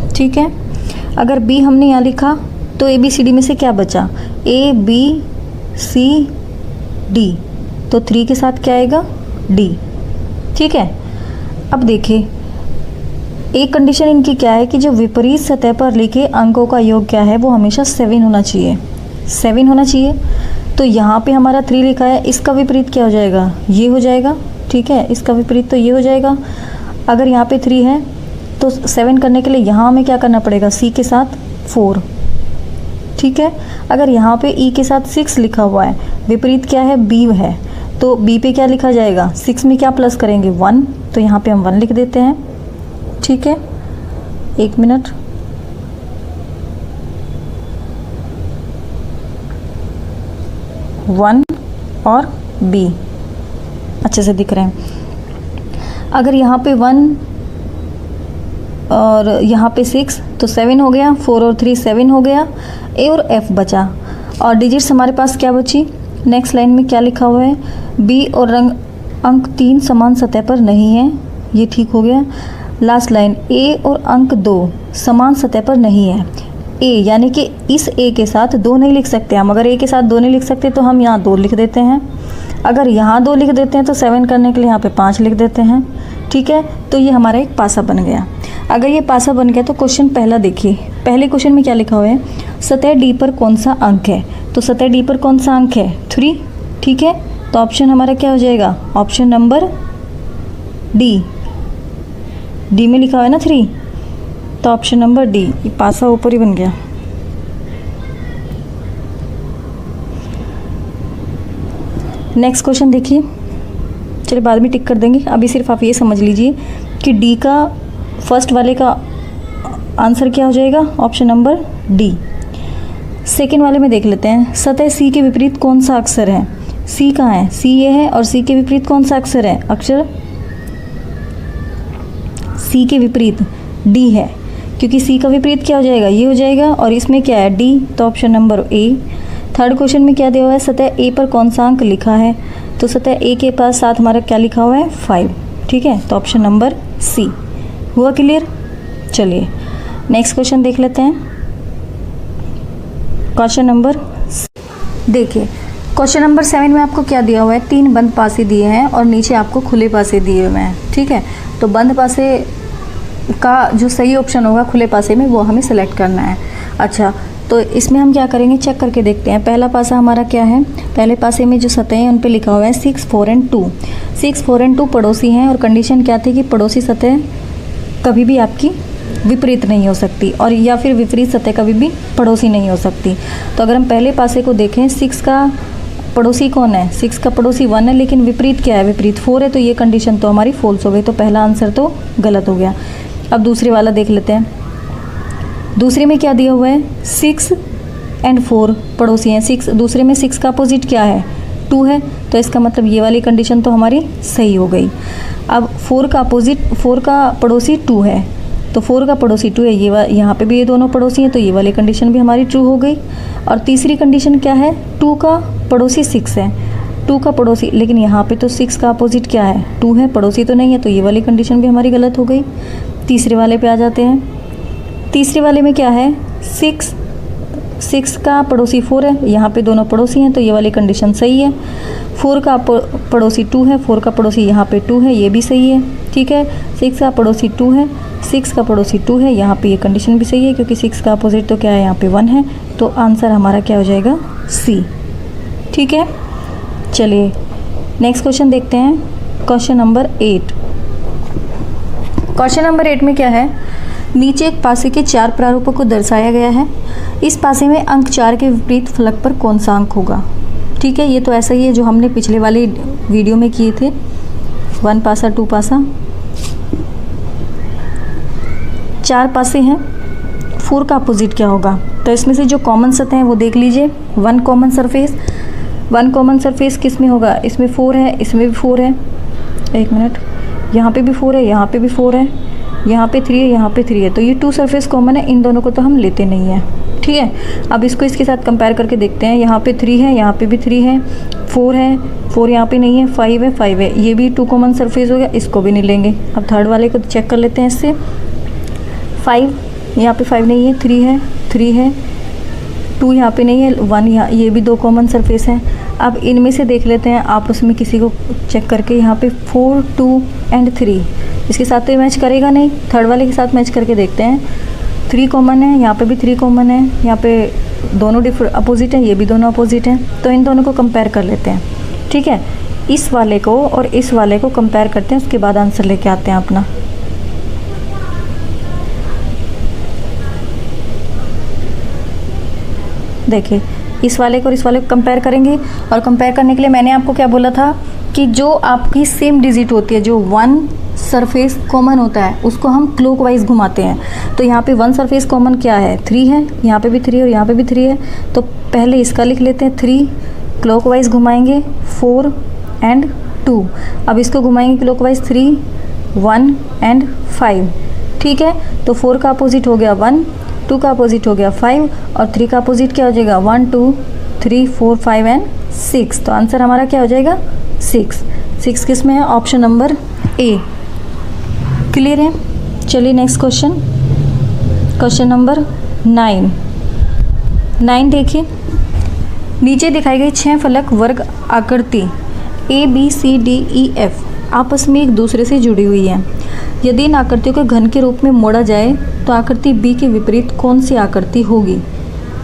ठीक है। अगर बी हमने यहाँ लिखा तो ए बी सी डी में से क्या बचा, ए बी सी डी, तो 3 के साथ क्या आएगा, डी, ठीक है। अब देखिए एक कंडीशन इनकी क्या है कि जो विपरीत सतह पर लिखे अंकों का योग क्या है वो हमेशा 7 होना चाहिए, 7 होना चाहिए। तो यहाँ पे हमारा 3 लिखा है, इसका विपरीत क्या हो जाएगा, ये हो जाएगा, ठीक है। इसका विपरीत तो ये हो जाएगा। अगर यहाँ पे 3 है तो 7 करने के लिए यहाँ हमें क्या करना पड़ेगा, सी के साथ 4, ठीक है। अगर यहाँ पे ई के साथ 6 लिखा हुआ है, विपरीत क्या है, बी है, तो बी पे क्या लिखा जाएगा, 6 में क्या प्लस करेंगे, 1, तो यहाँ पे हम 1 लिख देते हैं, ठीक है। 1 मिनट, वन और बी अच्छे से दिख रहे हैं। अगर यहाँ पे 1 और यहाँ पे 6 तो 7 हो गया, 4 और 3 7 हो गया। ए और एफ बचा और डिजिट्स हमारे पास क्या बची, नेक्स्ट लाइन में क्या लिखा हुआ है, बी और अंक 3 समान सतह पर नहीं है, ये ठीक हो गया। लास्ट लाइन, ए और अंक 2 समान सतह पर नहीं है। ए यानी कि इस ए के साथ 2 नहीं लिख सकते हम, अगर ए के साथ 2 नहीं लिख सकते तो हम यहाँ 2 लिख देते हैं, अगर यहाँ 2 लिख देते हैं तो 7 करने के लिए यहाँ पे 5 लिख देते हैं। ठीक है, तो ये हमारा एक पासा बन गया। अगर ये पासा बन गया तो क्वेश्चन पहला देखिए, पहले क्वेश्चन में क्या लिखा हुआ है, सतह डी पर कौन सा अंक है, तो सतह डी पर कौन सा अंक है, 3। ठीक है, तो ऑप्शन हमारा क्या हो जाएगा, ऑप्शन नंबर डी, डी में लिखा हुआ है ना 3, तो ऑप्शन नंबर डी, ये पासा ऊपर ही बन गया। नेक्स्ट क्वेश्चन देखिए, चलिए बाद में टिक कर देंगे, अभी सिर्फ आप ये समझ लीजिए कि डी का फर्स्ट वाले का आंसर क्या हो जाएगा, ऑप्शन नंबर डी। सेकेंड वाले में देख लेते हैं, सतह सी के विपरीत कौन सा अक्षर है, सी कहाँ है, सी ये है और सी के विपरीत कौन सा अक्षर है, अक्षर सी के विपरीत डी है, क्योंकि सी का विपरीत क्या हो जाएगा, ये हो जाएगा, और इसमें क्या है डी, तो option number A. Third question में क्या दिया हुआ है, सतह ए पर कौन सा अंक लिखा है, तो सतह ए के पास साथ हमारा क्या लिखा हुआ है, 5। ठीक है, तो ऑप्शन नंबर सी। हुआ क्लियर। चलिए नेक्स्ट क्वेश्चन देख लेते हैं, क्वेश्चन नंबर, देखिए क्वेश्चन नंबर 7 में आपको क्या दिया हुआ है, 3 बंद पासे दिए हैं और नीचे आपको खुले पासे दिए हुए हैं। ठीक है, तो बंद पासे का जो सही ऑप्शन होगा खुले पासे में वो हमें सेलेक्ट करना है। अच्छा, तो इसमें हम क्या करेंगे, चेक करके देखते हैं। पहला पासा हमारा क्या है, पहले पासे में जो सतह हैं उन पे लिखा हुआ है 6, 4 एंड 2। 6, 4 एंड 2 पड़ोसी हैं और कंडीशन क्या थी कि पड़ोसी सतह कभी भी आपकी विपरीत नहीं हो सकती, और या फिर विपरीत सतह कभी भी पड़ोसी नहीं हो सकती। तो अगर हम पहले पासे को देखें, 6 का पड़ोसी कौन है, 6 का पड़ोसी 1 है, लेकिन विपरीत क्या है, विपरीत 4 है, तो ये कंडीशन तो हमारी फॉल्स हो गई, तो पहला आंसर तो गलत हो गया। अब दूसरे वाला देख लेते हैं, दूसरे में क्या दिया हुआ है, 6 एंड 4 पड़ोसी हैं। 6 दूसरे में 6 का अपोजिट क्या है, 2 है, तो इसका मतलब ये वाली कंडीशन तो हमारी सही हो गई। अब 4 का अपोजिट, 4 का पड़ोसी 2 है, तो 4 का पड़ोसी 2 है, ये यहाँ पे भी ये दोनों पड़ोसी हैं, तो ये वाली कंडीशन भी हमारी ट्रू हो गई। और तीसरी कंडीशन क्या है, 2 का पड़ोसी 6 है, 2 का पड़ोसी, लेकिन यहाँ पे तो 6 का अपोजिट क्या है, 2 है, पड़ोसी तो नहीं है, तो ये वाली कंडीशन भी हमारी गलत हो गई। तीसरे वाले पे आ जाते हैं, तीसरे वाले में क्या है, 6 का पड़ोसी 4 है, यहाँ पे दोनों पड़ोसी हैं, तो ये वाली कंडीशन सही है। 4 का पड़ोसी 2 है, 4 का पड़ोसी यहाँ पे 2 है, ये भी सही है। ठीक है, 6 का पड़ोसी 2 है, 6 का पड़ोसी 2 है, यहाँ पे ये कंडीशन भी सही है, क्योंकि 6 का अपोजिट तो क्या है, यहाँ पे 1 है, तो आंसर हमारा क्या हो जाएगा, सी। ठीक है, चलिए नेक्स्ट क्वेश्चन देखते हैं, क्वेश्चन नंबर 8। क्वेश्चन नंबर 8 में क्या है, नीचे एक पासे के 4 प्रारूपों को दर्शाया गया है, इस पासे में अंक 4 के विपरीत फलक पर कौन सा अंक होगा। ठीक है, ये तो ऐसा ही है जो हमने पिछले वाली वीडियो में किए थे, 1 पासा 2 पासा, 4 पासे हैं, 4 का अपोजिट क्या होगा, तो इसमें से जो कॉमन सतह हैं वो देख लीजिए। 1 कॉमन सरफेस, 1 कॉमन सरफेस किस में होगा, इसमें 4 है, इसमें भी 4 है, एक मिनट, यहाँ पे भी 4 है, यहाँ पे भी 4 है, यहाँ पे 3 है, यहाँ पे 3 है, तो ये 2 सरफेस कॉमन है, इन दोनों को तो हम लेते नहीं हैं। ठीक है, अब इसको इसके साथ कंपेयर करके देखते हैं, यहाँ पे 3 है, यहाँ पे भी 3 है, 4 है, 4 यहाँ पे नहीं है, 5 है, 5 है, ये भी 2 कॉमन सरफेस हो गया, इसको भी नहीं लेंगे। अब थर्ड वाले को चेक कर लेते हैं इससे, 5 यहाँ पे 5 नहीं है, 3 है, 3 है, 2 यहाँ पे नहीं है, 1 यहाँ, ये भी 2 कॉमन सरफेस हैं। अब इनमें से देख लेते हैं आपस में किसी को चेक करके, यहाँ पे 4, 2 एंड 3, इसके साथ तो ये मैच करेगा नहीं, थर्ड वाले के साथ मैच करके देखते हैं। 3 कॉमन है, यहाँ पे भी 3 कॉमन है, यहाँ पे दोनों अपोजिट हैं, ये भी दोनों अपोजिट हैं, तो इन दोनों को कंपेयर कर लेते हैं। ठीक है, इस वाले को और इस वाले को कंपेयर करते हैं, उसके बाद आंसर लेके आते हैं अपना। देखिए, इस वाले को और इस वाले को कंपेयर करेंगे, और कंपेयर करने के लिए मैंने आपको क्या बोला था कि जो आपकी सेम डिजिट होती है, जो 1 सरफेस कॉमन होता है, उसको हम क्लॉकवाइज घुमाते हैं। तो यहाँ पे 1 सरफेस कॉमन क्या है, 3 है, यहाँ पे भी 3 और यहाँ पे भी 3 है, तो पहले इसका लिख लेते हैं 3, क्लॉकवाइज घुमाएंगे 4 एंड 2, अब इसको घुमाएंगे क्लॉकवाइज 3, 1 एंड 5। ठीक है, तो 4 का अपोजिट हो गया 1, 2 का अपोजिट हो गया 5, और 3 का अपोजिट क्या हो जाएगा, 1, 2, 3, 4, 5 एंड 6। तो आंसर हमारा क्या हो जाएगा 6 किस में है ऑप्शन नंबर ए। क्लियर है। चलिए नेक्स्ट क्वेश्चन नंबर 9 देखिए। नीचे दिखाई गई 6 फलक वर्ग आकृति ABCDEF आपस में एक दूसरे से जुड़ी हुई है। यदि इन आकृतियों को घन के रूप में मोड़ा जाए तो आकृति B के विपरीत कौन सी आकृति होगी।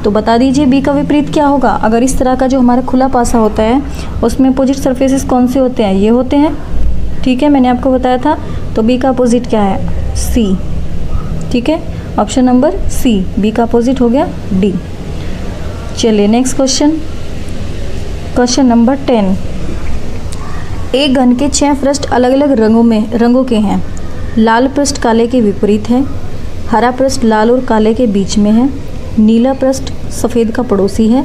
तो बता दीजिए B का विपरीत क्या होगा। अगर इस तरह का जो हमारा खुला पासा होता है उसमें अपोजिट सरफेसेस कौन से होते हैं, ये होते हैं। ठीक है, मैंने आपको बताया था। तो B का अपोजिट क्या है C। ठीक है, ऑप्शन नंबर C, B का अपोजिट हो गया D। चलिए नेक्स्ट क्वेश्चन नंबर 10। एक घन के 6 पृष्ठ अलग अलग रंगों के हैं। लाल पृष्ठ काले के विपरीत है, हरा पृष्ठ लाल और काले के बीच में है, नीला पृष्ठ सफ़ेद का पड़ोसी है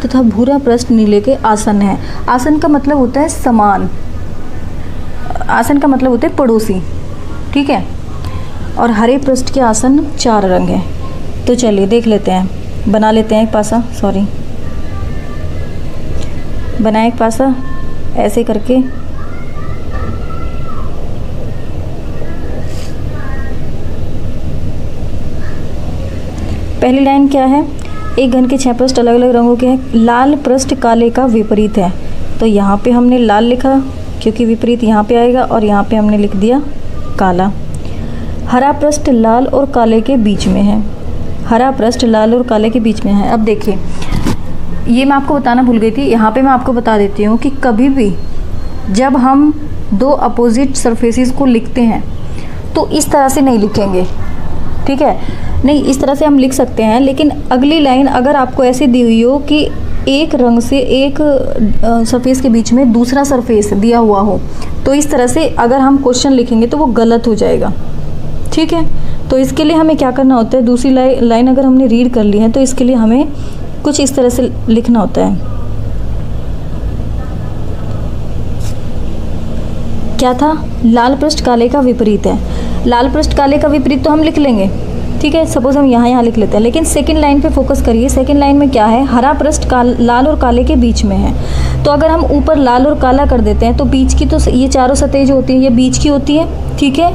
तथा भूरा पृष्ठ नीले के आसन है। आसन का मतलब होता है समान, आसन का मतलब होता है पड़ोसी। ठीक है, और हरे पृष्ठ के आसन 4 रंग हैं। तो चलिए देख लेते हैं, बना लेते हैं एक पासा। बनाए एक पासा ऐसे करके। पहली लाइन क्या है, एक घन के 6 पृष्ठ अलग अलग रंगों के हैं। लाल पृष्ठ काले का विपरीत है। तो यहाँ पे हमने लाल लिखा क्योंकि विपरीत यहाँ पे आएगा, और यहाँ पे हमने लिख दिया काला। हरा पृष्ठ लाल और काले के बीच में है। हरा पृष्ठ लाल और काले के बीच में है। अब देखिए, ये मैं आपको बताना भूल गई थी, यहाँ पे मैं आपको बता देती हूँ कि कभी भी जब हम 2 अपोजिट सरफेसेस को लिखते हैं तो इस तरह से नहीं लिखेंगे। ठीक है, नहीं इस तरह से हम लिख सकते हैं, लेकिन अगली लाइन अगर आपको ऐसे दी हुई हो कि एक रंग से एक सरफेस के बीच में दूसरा सरफेस दिया हुआ हो, तो इस तरह से अगर हम क्वेश्चन लिखेंगे तो वो गलत हो जाएगा। ठीक है, तो इसके लिए हमें क्या करना होता है, दूसरी लाइन अगर हमने रीड कर ली है तो इसके लिए हमें कुछ इस तरह से लिखना होता है। क्या था, लाल पृष्ठ काले का विपरीत है। लाल पृष्ठ काले का विपरीत तो हम लिख लेंगे। ठीक है, सपोज हम यहाँ लिख लेते हैं, लेकिन सेकंड लाइन पे फोकस करिए। सेकंड लाइन में क्या है, हरा पृष्ठ लाल और काले के बीच में है। तो अगर हम ऊपर लाल और काला कर देते हैं तो बीच की, तो ये चारों सतह जो होती हैं ये बीच की होती है। ठीक है,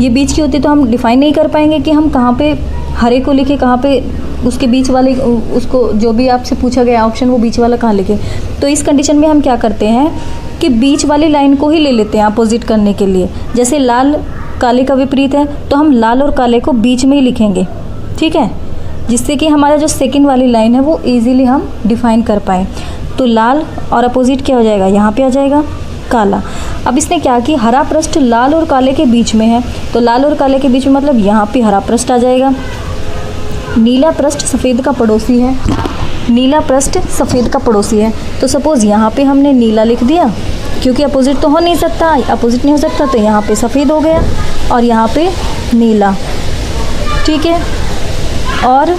ये बीच की होती है, तो हम डिफाइन नहीं कर पाएंगे कि हम कहाँ पे हरे को लिखे, कहाँ पे उसके बीच वाले, उसको जो भी आपसे पूछा गया ऑप्शन वो बीच वाला कहाँ लिखे। तो इस कंडीशन में हम क्या करते हैं कि बीच वाली लाइन को ही ले लेते हैं अपोजिट करने के लिए। जैसे लाल काले का विपरीत है तो हम लाल और काले को बीच में ही लिखेंगे। ठीक है, जिससे कि हमारा जो सेकंड वाली लाइन है वो इजीली हम डिफाइन कर पाएँ। तो लाल और अपोजिट क्या हो जाएगा, यहाँ पे आ जाएगा काला। अब इसने क्या कि हरा पृष्ठ लाल और काले के बीच में है, तो लाल और काले के बीच में मतलब यहाँ पे हरा पृष्ठ आ जाएगा। नीला पृष्ठ सफ़ेद का पड़ोसी है। नीला पृष्ठ सफ़ेद का पड़ोसी है, तो सपोज़ यहाँ पे हमने नीला लिख दिया क्योंकि अपोजिट तो हो नहीं सकता, अपोजिट नहीं हो सकता, तो यहाँ पे सफ़ेद हो गया और यहाँ पे नीला। ठीक है, और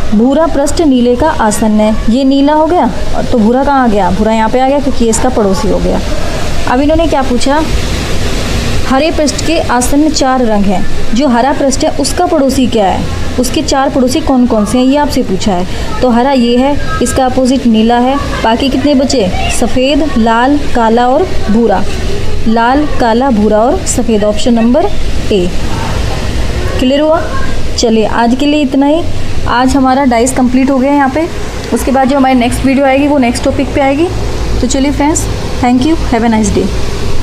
भूरा पृष्ठ नीले का आसन है। ये नीला हो गया और तो भूरा कहाँ आ गया, भूरा यहाँ पे आ गया क्योंकि इसका पड़ोसी हो गया। अब इन्होंने क्या पूछा, हरे पृष्ठ के आसन में 4 रंग हैं। जो हरा पृष्ठ है उसका पड़ोसी क्या है, उसके 4 पड़ोसी कौन कौन से हैं, ये आपसे पूछा है। तो हरा ये है, इसका अपोजिट नीला है। बाकी कितने बचे, सफ़ेद, लाल, काला और भूरा। लाल, काला, भूरा और सफ़ेद, ऑप्शन नंबर ए। क्लियर हुआ। चलिए आज के लिए इतना ही। आज हमारा डाइस कंप्लीट हो गया है यहाँ पे। उसके बाद जो हमारी नेक्स्ट वीडियो आएगी वो नेक्स्ट टॉपिक पे आएगी। तो चलिए friends, thank you, have a nice day.